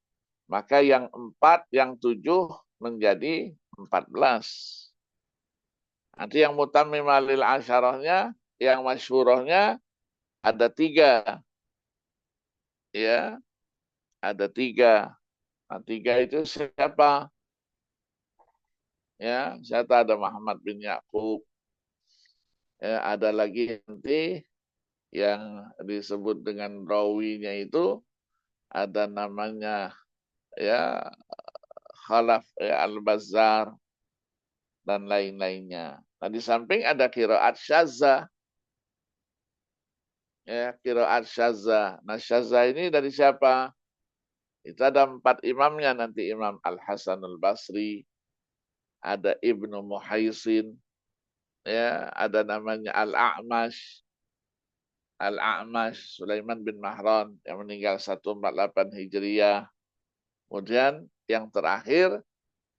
Maka yang 4, yang 7 menjadi 14. Nanti yang mutammim lil asyarahnya, yang masyhurahnya ada 3. Ya, ada 3. Nah, 3 itu siapa? Ya, siapa? Ada Muhammad bin Ya'qub. Ya, ada lagi nanti yang disebut dengan rawinya itu ada namanya ya Khalaf ya, Al-Bazzar dan lain-lainnya. Nah, di samping ada qiraat syadzah. Ya, qiraat syadzah. Nah, syadzah ini dari siapa? Itu ada 4 imamnya nanti, Imam Al-Hasan Al-Basri, ada Ibnu Muhaisin, ya, ada namanya Al-A'mash, Sulaiman bin Mahran yang meninggal 148 Hijriah. Kemudian yang terakhir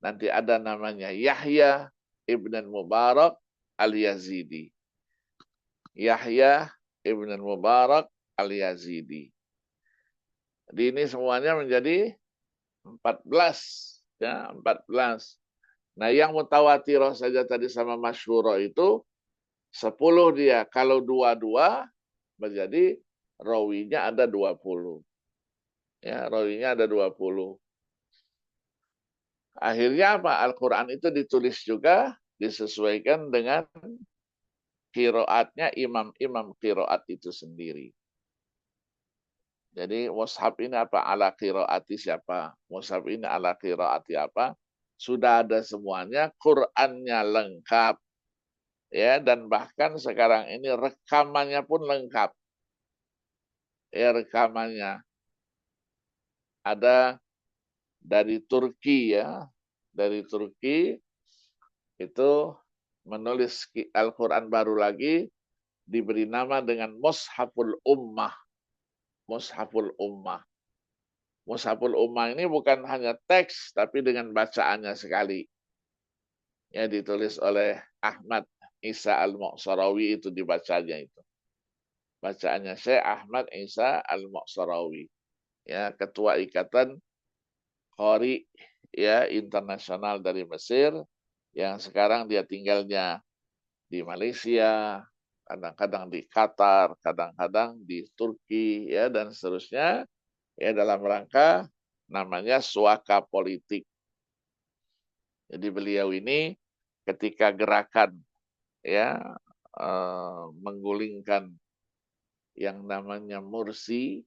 nanti ada namanya Yahya Ibn Mubarak Al-Yazidi. Yahya Ibn Mubarak Al-Yazidi. Jadi ini semuanya menjadi 14. Ya, 14. Nah, yang mutawatirah saja tadi sama masyhurah itu 10 dia. Kalau 2-2 menjadi rawinya ada 20. Ya, rawinya ada 20. Akhirnya apa? Al-Quran itu ditulis juga disesuaikan dengan qiraatnya imam-imam qiraat itu sendiri. Jadi mushaf ini apa? Ala qiraati siapa? Mushaf ini ala qiraati apa? Sudah ada semuanya, Qur'annya lengkap. Ya, dan bahkan sekarang ini rekamannya pun lengkap. Ya, rekamannya ada dari Turki ya. Dari Turki itu menulis Al-Quran baru lagi, diberi nama dengan Mushaful Ummah. Mushaful Ummah. Mushaful Ummah ini bukan hanya teks, tapi dengan bacaannya sekali. Ya, ditulis oleh Ahmad Isa Al-Mu'sarawi itu dibacanya itu. Bacaannya Syekh Ahmad Isa Al-Mu'sarawi. Ya, ketua ikatan Qori ya internasional dari Mesir yang sekarang dia tinggalnya di Malaysia, kadang-kadang di Qatar, kadang-kadang di Turki ya dan seterusnya ya dalam rangka namanya suaka politik. Jadi beliau ini ketika gerakan ya menggulingkan yang namanya Mursi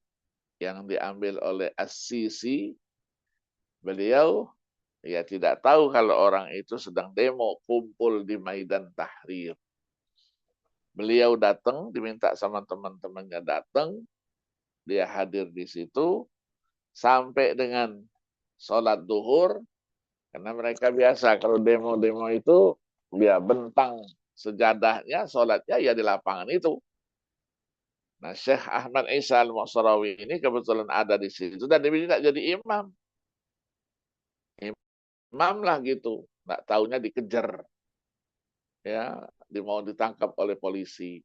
yang diambil oleh As-Sisi, beliau ya tidak tahu kalau orang itu sedang demo kumpul di Maidan Tahrir. Beliau datang, diminta sama teman-temannya datang, dia hadir di situ sampai dengan sholat duhur, karena mereka biasa kalau demo-demo itu dia bentang sejadahnya, sholatnya ya di lapangan itu. Nah, Syekh Ahmad Isa Al-Mu'sarawi ini kebetulan ada di situ dan dia tidak jadi imam. Imam lah gitu, nggak taunya dikejar, ya, mau ditangkap oleh polisi.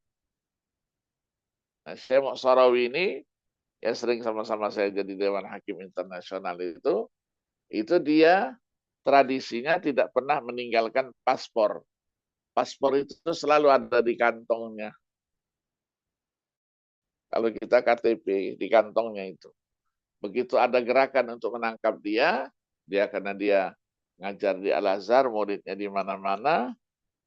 Nah, Syekh Mu'sarawi ini ya sering sama-sama saya jadi Dewan Hakim Internasional itu dia tradisinya tidak pernah meninggalkan paspor. Paspor itu selalu ada di kantongnya. Kalau kita KTP di kantongnya itu. Begitu ada gerakan untuk menangkap dia karena dia ngajar di Al-Azhar, muridnya di mana-mana,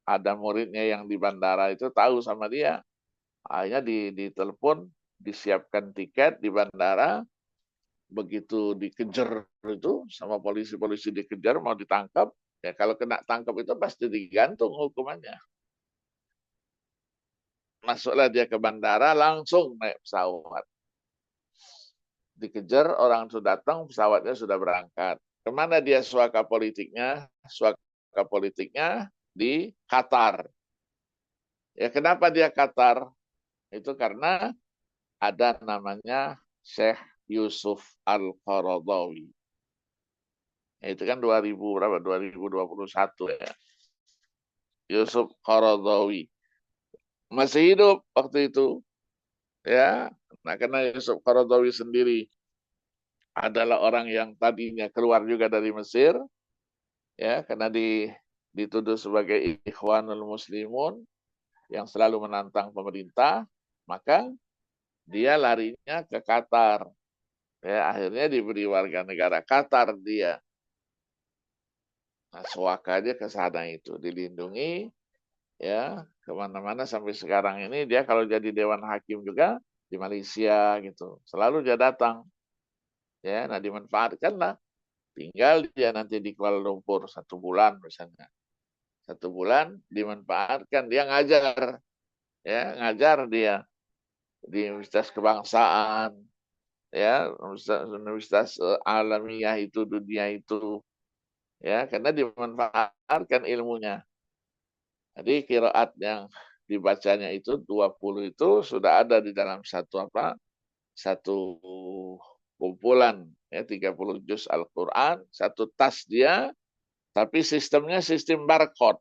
ada muridnya yang di bandara itu tahu sama dia, akhirnya ditelepon, disiapkan tiket di bandara, begitu dikejar itu sama polisi-polisi dikejar mau ditangkap, ya kalau kena tangkap itu pasti digantung hukumannya. Masuklah dia ke bandara, langsung naik pesawat. Dikejar, orang sudah datang, pesawatnya sudah berangkat. Kemana dia suaka politiknya? Suaka politiknya di Qatar. Ya kenapa dia Qatar? Itu karena ada namanya Syekh Yusuf Al-Qaradawi. Itu kan 2000 berapa? 2021 ya. Yusuf Qaradawi masih hidup waktu itu. Ya, nah karena Yusuf Qaradawi sendiri adalah orang yang tadinya keluar juga dari Mesir, ya karena dituduh sebagai Ikhwanul Muslimun yang selalu menantang pemerintah, maka dia larinya ke Qatar. Ya, akhirnya diberi warga negara Qatar dia. Nah, suakanya ke sana itu dilindungi, ya kemana-mana sampai sekarang ini dia kalau jadi Dewan Hakim juga di Malaysia gitu, selalu dia datang. Ya, nah dimanfaatkan lah. Tinggal dia nanti di Kuala Lumpur 1 bulan misalnya. 1 bulan dimanfaatkan dia ngajar, ya ngajar dia di Universitas Kebangsaan, ya Universitas Alamiah itu dunia itu, ya karena dimanfaatkan ilmunya. Jadi qiraat yang dibacanya itu 20 itu sudah ada di dalam satu kumpulan ya 30 juz Al-Qur'an, satu tas dia, tapi sistemnya sistem barcode.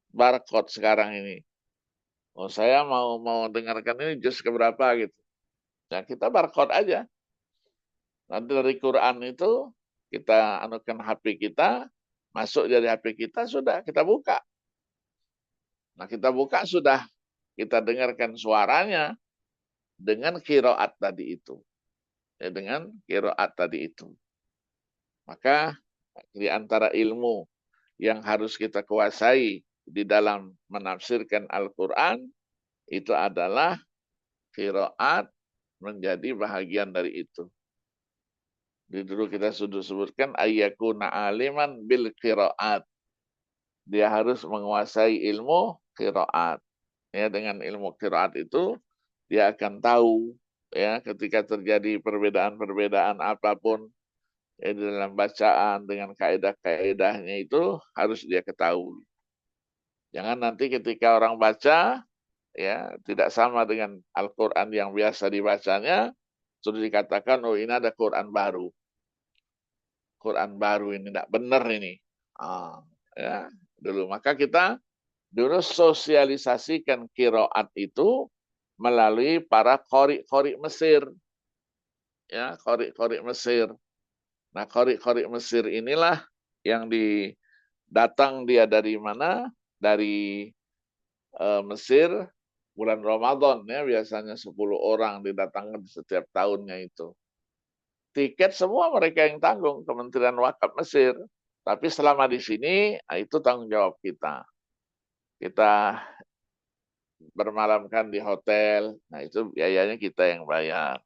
Barcode sekarang ini. Oh, saya mau dengarkan ini juz keberapa gitu. Nah, kita barcode aja. Nanti dari Quran itu kita anukan HP kita, masuk dari HP kita, sudah kita buka. Nah, kita buka sudah kita dengarkan suaranya dengan qiraat tadi itu. Ya, dengan qiraat tadi itu. Maka di antara ilmu yang harus kita kuasai di dalam menafsirkan Al-Quran itu adalah qiraat menjadi bahagian dari itu. Di dulu kita sudah sebutkan ayyakuna aliman bil qiraat. Dia harus menguasai ilmu qiraat. Ya, dengan ilmu qiraat itu dia akan tahu ya ketika terjadi perbedaan-perbedaan apapun ya, di dalam bacaan dengan kaidah-kaidahnya itu harus dia ketahui. Jangan nanti ketika orang baca ya tidak sama dengan Al-Qur'an yang biasa dibacanya, sudah dikatakan oh ini ada Quran baru. Quran baru ini tidak benar ini. Ya, dulu maka kita dulu sosialisasikan qiraat itu melalui para qori Mesir. Ya, qori Mesir. Nah, qori Mesir inilah yang datang dia dari mana? Dari Mesir bulan Ramadan ya, biasanya 10 orang didatangkan setiap tahunnya itu. Tiket semua mereka yang tanggung, Kementerian Wakaf Mesir. Tapi selama di sini, itu tanggung jawab kita. Kita bermalamkan di hotel, nah itu biayanya kita yang bayar.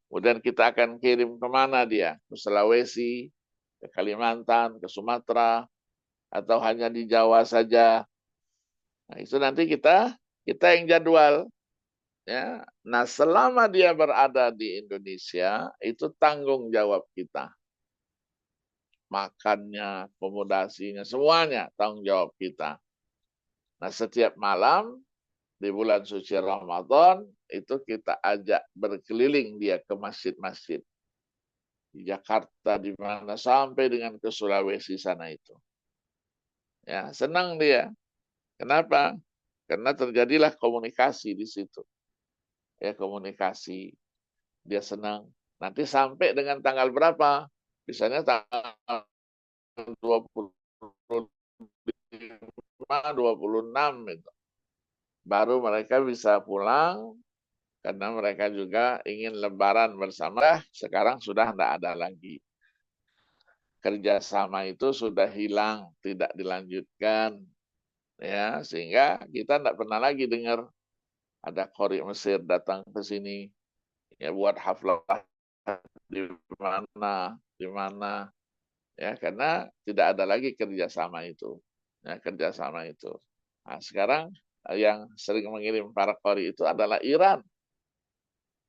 Kemudian kita akan kirim kemana dia? Ke Sulawesi, ke Kalimantan, ke Sumatera, atau hanya di Jawa saja. Nah itu nanti kita yang jadwal. Ya. Nah selama dia berada di Indonesia, itu tanggung jawab kita. Makannya, akomodasinya, semuanya tanggung jawab kita. Nah setiap malam di bulan suci Ramadan itu kita ajak berkeliling dia ke masjid-masjid di Jakarta di mana sampai dengan ke Sulawesi sana itu. Ya, senang dia. Kenapa? Karena terjadilah komunikasi di situ. ya komunikasi. Dia senang. Nanti sampai dengan tanggal berapa? Misalnya tanggal 25, 26 itu. Baru mereka bisa pulang karena mereka juga ingin lebaran bersama. Sekarang sudah tidak ada lagi. Kerjasama itu sudah hilang, tidak dilanjutkan. Ya, sehingga kita tidak pernah lagi dengar ada Qori Mesir datang ke sini ya buat haflah di mana ya karena tidak ada lagi kerjasama itu ya kerjasama itu. Nah, sekarang yang sering mengirim para Qori itu adalah Iran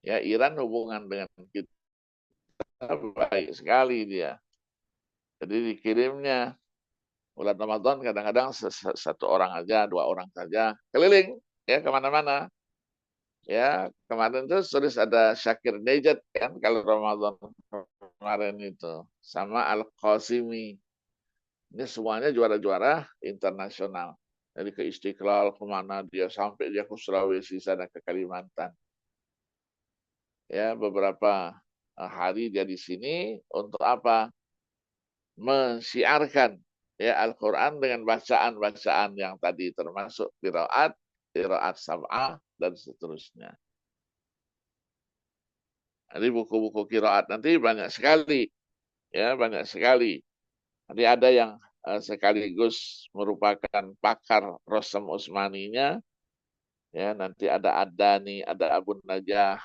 ya. Iran hubungan dengan kita baik sekali dia, jadi dikirimnya bulan Ramadan kadang-kadang satu orang aja, dua orang saja keliling ya kemana-mana. Ya, kemarin tuh tulis ada Syakir Nejat kan kalau Ramadan kemarin itu sama Al-Qasimi. Ini semuanya juara-juara internasional. Jadi ke Istiqlal kemana dia sampai dia ke Sulawesi sana ke Kalimantan. Ya, beberapa hari dia di sini untuk apa? Mensiarkan ya Al-Qur'an dengan bacaan-bacaan yang tadi termasuk qiraat sab'ah dan seterusnya. Jadi buku-buku qiraat nanti banyak sekali, ya banyak sekali. Nanti ada yang sekaligus merupakan pakar Rosem Usmaninya, ya nanti ada Adani, ada Abu Najah.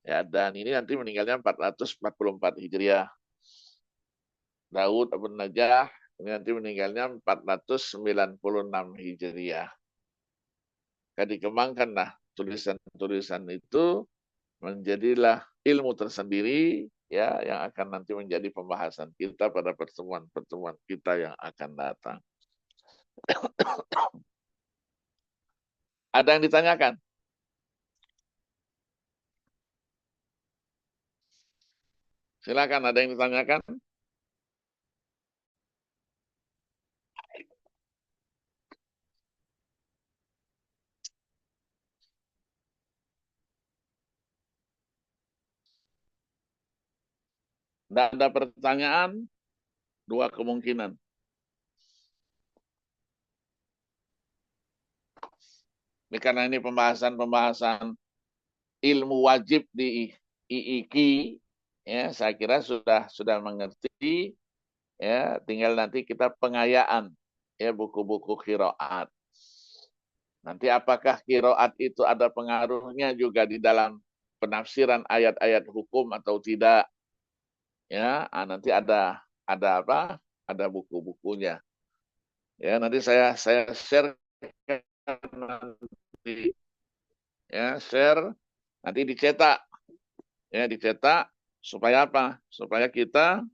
Ya Adani ini nanti meninggalnya 444 Hijriah. Daud Abu Najah ini nanti meninggalnya 496 Hijriah. Dikembangkanlah tulisan-tulisan itu menjadilah ilmu tersendiri ya yang akan nanti menjadi pembahasan kita pada pertemuan-pertemuan kita yang akan datang. Ada yang ditanyakan? Silakan, ada yang ditanyakan? Tidak ada pertanyaan, dua kemungkinan. Ini karena ini pembahasan-pembahasan ilmu wajib di IIKI, ya saya kira sudah mengerti, ya tinggal nanti kita pengayaan ya buku-buku qiraat. Nanti apakah qiraat itu ada pengaruhnya juga di dalam penafsiran ayat-ayat hukum atau tidak? Ya, nanti ada apa? Ada buku-bukunya. Ya, nanti saya share nanti ya share nanti dicetak ya dicetak supaya apa? Supaya kita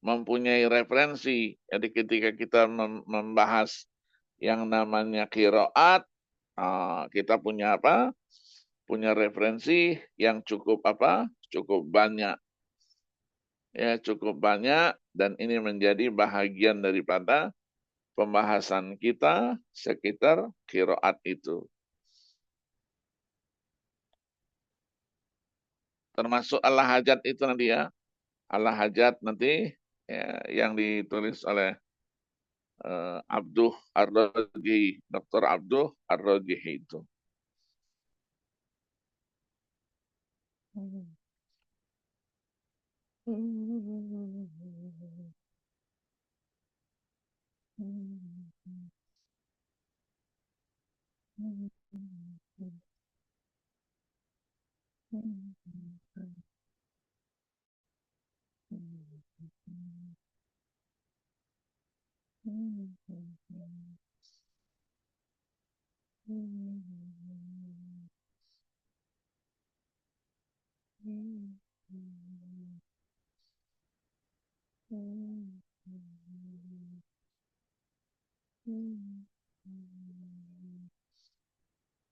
mempunyai referensi. Jadi ketika kita membahas yang namanya qiraat, kita punya apa? Punya referensi yang cukup apa? Cukup banyak. Ya, cukup banyak dan ini menjadi bahagian daripada pembahasan kita sekitar qiraat itu. Termasuk Al-Hajat itu nanti ya. Al-Hajat nanti ya, yang ditulis oleh Abduh Ar-Raji, Dr. Abduh Ar-Raji itu.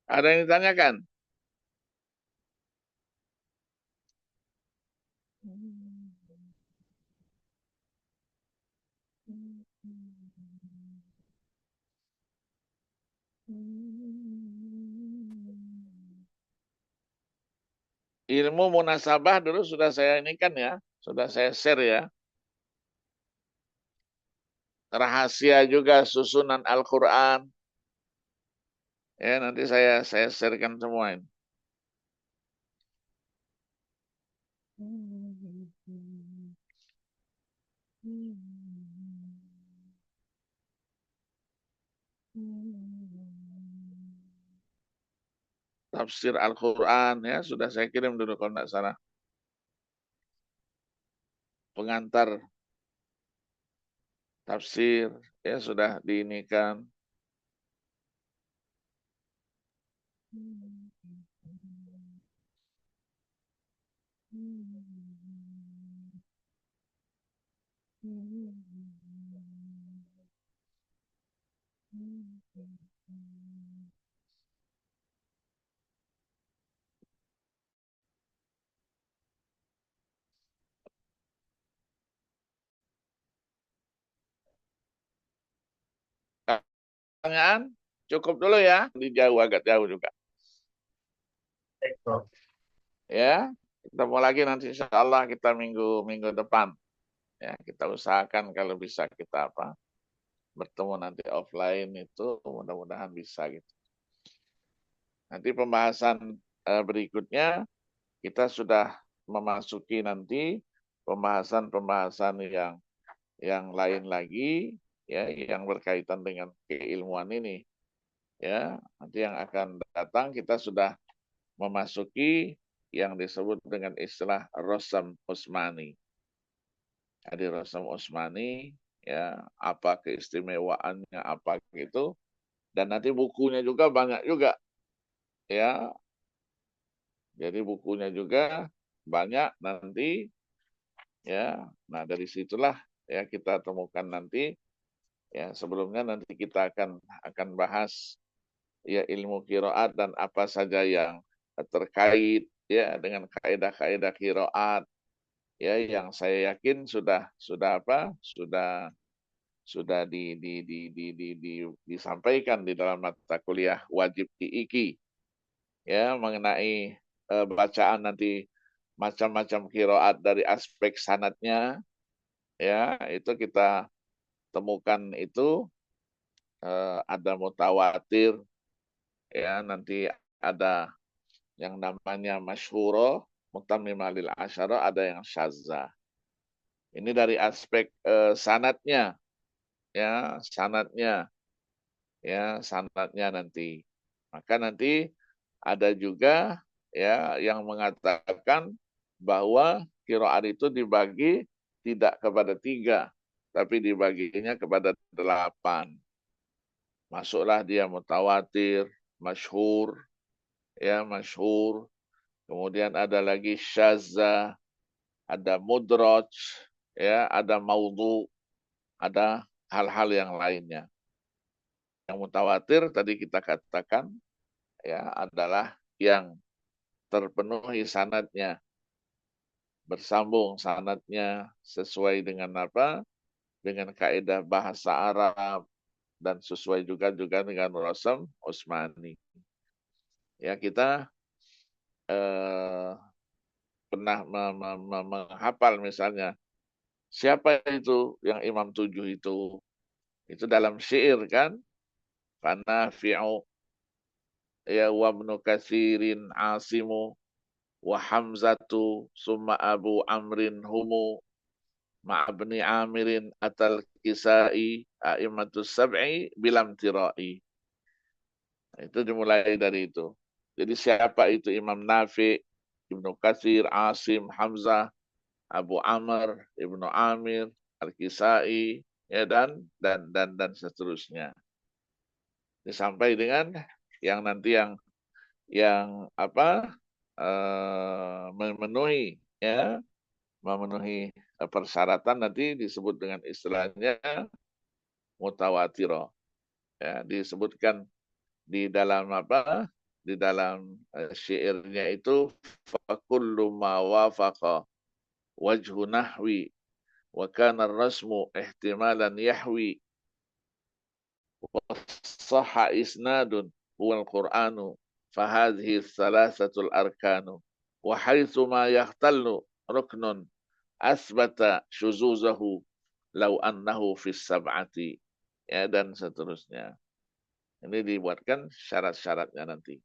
Ada yang ditanyakan? Ilmu munasabah dulu sudah saya ini kan ya, sudah saya share ya. Rahasia juga susunan Al-Quran. Ya, nanti saya sharekan semua ini. Tafsir Al-Quran ya, sudah saya kirim dulu kalau tidak salah. Pengantar tafsir ya sudah diinikan. Pertanyaan cukup dulu ya, di jauh agak jauh juga. Ya, ketemu lagi nanti insya Allah kita minggu depan. Ya, kita usahakan kalau bisa kita bertemu nanti offline itu mudah-mudahan bisa gitu. Nanti pembahasan berikutnya kita sudah memasuki nanti pembahasan-pembahasan yang lain lagi ya yang berkaitan dengan keilmuan ini. Ya, nanti yang akan datang kita sudah memasuki yang disebut dengan istilah Rosam Usmani. Jadi Rosam Usmani ya apa keistimewaannya apa gitu dan nanti bukunya juga banyak juga ya. Jadi bukunya juga banyak nanti ya. Nah, dari situlah ya kita temukan nanti ya sebelumnya nanti kita akan bahas ya ilmu qiraat dan apa saja yang terkait ya dengan kaidah-kaidah qiraat ya yang saya yakin sudah disampaikan di dalam mata kuliah wajib IIKI ya mengenai bacaan nanti macam-macam qiraat dari aspek sanadnya ya itu kita temukan itu ada mutawatir ya nanti ada yang namanya masyhuro mutammimalil asyara ada yang syazza. Ini dari aspek sanadnya ya sanadnya nanti. Maka nanti ada juga ya yang mengatakan bahwa qiraat itu dibagi tidak kepada 3, tapi dibaginya kepada 8. Masuklah dia mutawatir, masyhur, ya masyhur. Kemudian ada lagi syazza, ada mudraj, ya ada maudhu, ada hal-hal yang lainnya. Yang mutawatir tadi kita katakan ya adalah yang terpenuhi sanadnya, bersambung sanadnya sesuai dengan apa? Dengan kaidah bahasa Arab dan sesuai juga dengan Rasam Utsmani. Ya kita eh, pernah menghafal misalnya siapa itu yang Imam 7 itu? Itu dalam syair kan? Fanafi'u ya wa ibnu katsirin asimu wa hamzatu summa abu amrin humu ma'abni amirin atal kisai a'immatus sab'i bilam tirai. Itu dimulai dari itu. Jadi siapa itu Imam Nafi, Ibnu Katsir, Asim, Hamzah, Abu Amr, Ibnu Amir, Al-Kisai, ya dan seterusnya. Sampai dengan yang nanti yang apa memenuhi ya memenuhi persyaratan nanti disebut dengan istilahnya mutawatiro ya disebutkan di dalam apa di dalam syairnya itu fakullu ma wafaqa wajhu nahwi wa kana rasmu ihtimalan yahwi wa sahha isnadun huwal qur'anu fahadhihi thalathatul arkanu. wa haitsu ma yahtallu ruknun asbata syuzuzahu law annahu fis sab'ati, ya, dan seterusnya. Ini dibuatkan syarat-syaratnya nanti.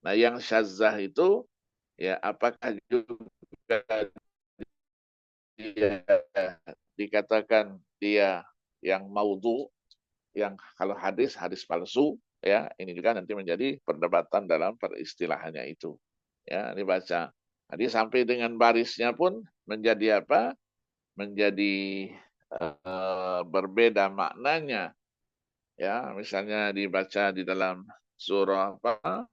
Nah, yang syadzah itu, ya, apakah juga dia dikatakan dia yang maudhu, yang kalau hadis palsu, ya, ini juga nanti menjadi perdebatan dalam peristilahannya itu. Ya, dibaca. Jadi sampai dengan barisnya pun menjadi apa? Menjadi berbeda maknanya. Ya, misalnya dibaca di dalam surah apa?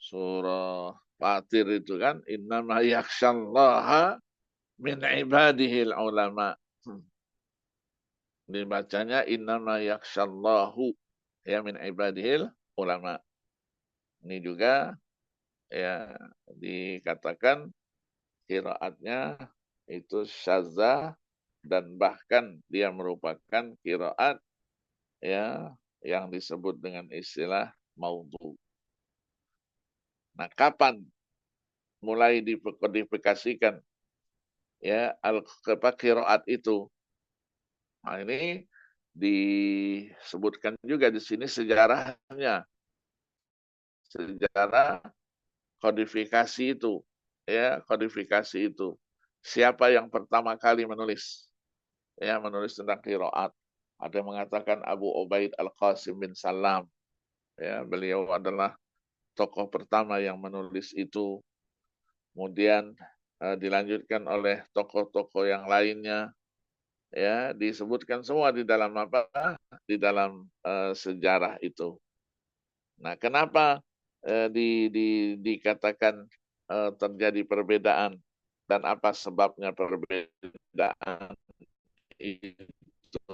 Surah Fatir itu kan, innama yakhsyallaha min ibadihil ulama. Dibacanya innama yakhsyallahu, ya, min ibadihil ulama. Ini juga, ya, dikatakan qiraatnya itu syadzah, dan bahkan dia merupakan qiraat, ya, yang disebut dengan istilah maudhu. Nah, kapan mulai dikodifikasikan, ya, qiraat itu? Nah, ini disebutkan juga di sini sejarahnya. Sejarah kodifikasi itu, ya, kodifikasi itu. Siapa yang pertama kali menulis, ya, menulis tentang qiraat? Ada yang mengatakan Abu Ubaid Al-Qasim bin Salam, ya, beliau adalah tokoh pertama yang menulis itu. Kemudian dilanjutkan oleh tokoh-tokoh yang lainnya, ya, disebutkan semua di dalam apa? Di dalam sejarah itu. Nah, kenapa dikatakan terjadi perbedaan dan apa sebabnya perbedaan itu?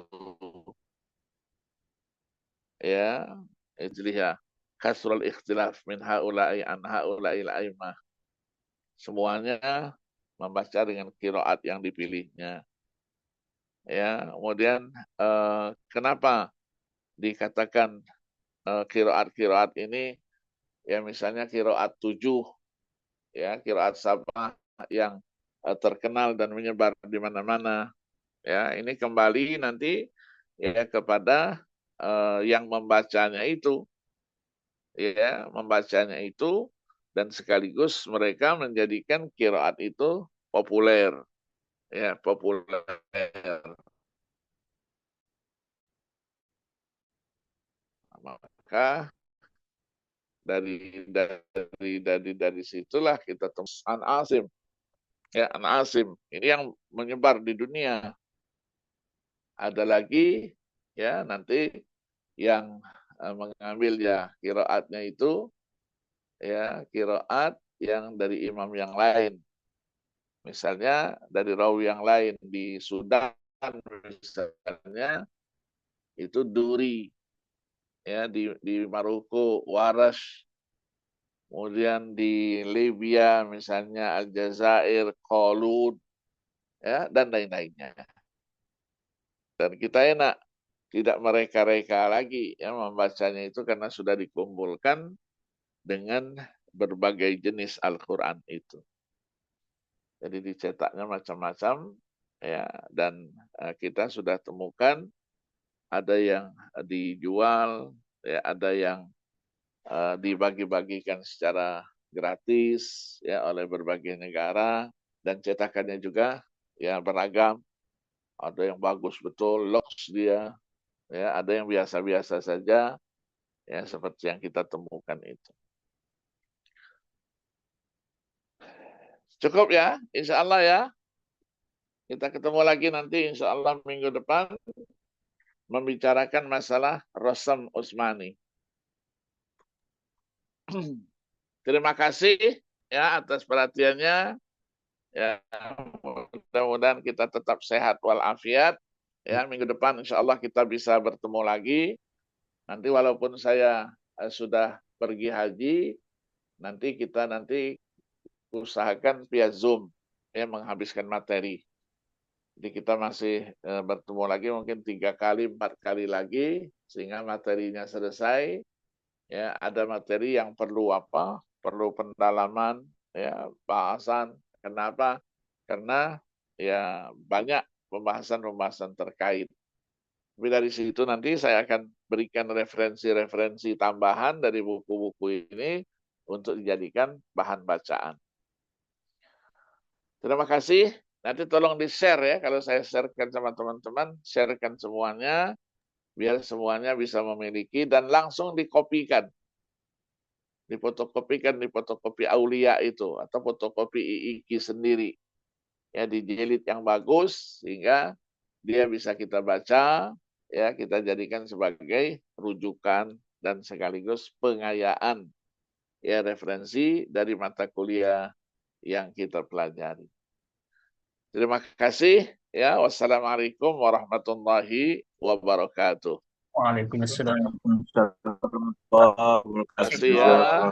Ya, itu lihat kasrul ikhtilaf min haula'i an haula'il aimah. Semuanya membaca dengan qiraat yang dipilihnya. Ya, kemudian kenapa dikatakan qiraat ini, ya, misalnya qiraat 7, ya, qiraat Sabah yang terkenal dan menyebar di mana-mana. Ya, ini kembali nanti, ya, kepada yang membacanya itu, ya, membacanya itu, dan sekaligus mereka menjadikan qiraat itu populer, ya, populer. Maka dari situlah kita temukan An Asim, ya, An Asim ini yang menyebar di dunia. Ada lagi, ya, nanti yang mengambil, ya, qiraatnya itu, ya, qiraat yang dari imam yang lain. Misalnya dari rawi yang lain di Sudan, misalnya itu Duri, ya, di Maroko Warash, kemudian di Libya misalnya Aljazair Khalud, ya, dan lain-lainnya. Dan kita enak tidak mereka-reka lagi, ya, membacanya itu karena sudah dikumpulkan dengan berbagai jenis Al-Quran itu. Jadi dicetaknya macam-macam, ya, dan kita sudah temukan ada yang dijual, ya, ada yang dibagi-bagikan secara gratis, ya, oleh berbagai negara, dan cetakannya juga, ya, beragam. Ada yang bagus betul, loks dia, ya, ada yang biasa-biasa saja, ya, seperti yang kita temukan itu. Cukup, ya, insya Allah, ya. Kita ketemu lagi nanti insya Allah minggu depan membicarakan masalah Rasam Utsmani. Terima kasih, ya, atas perhatiannya. Ya, mudah-mudahan kita tetap sehat walafiat. Ya, minggu depan insya Allah kita bisa bertemu lagi. Nanti walaupun saya sudah pergi haji, nanti kita usahakan via Zoom, ya, menghabiskan materi. Jadi kita masih bertemu lagi mungkin 3 kali, 4 kali lagi, sehingga materinya selesai. Ya, ada materi yang perlu apa? perlu pendalaman, ya, bahasan. Kenapa? Karena ya banyak pembahasan-pembahasan terkait. Tapi dari situ nanti saya akan berikan referensi-referensi tambahan dari buku-buku ini untuk dijadikan bahan bacaan. Terima kasih. Nanti tolong di-share ya. Kalau saya sharekan sama teman-teman, sharekan semuanya, biar semuanya bisa memiliki dan langsung dikopikan. Difotokopikan di fotokopi Aulia itu, atau fotokopi IIQ sendiri. Ya, dijilid yang bagus, sehingga dia bisa kita baca, ya, kita jadikan sebagai rujukan dan sekaligus pengayaan, ya, referensi dari mata kuliah yang kita pelajari. Terima kasih, ya. Wassalamualaikum warahmatullahi wabarakatuh. Waalaikumsalam. Terima kasih ya.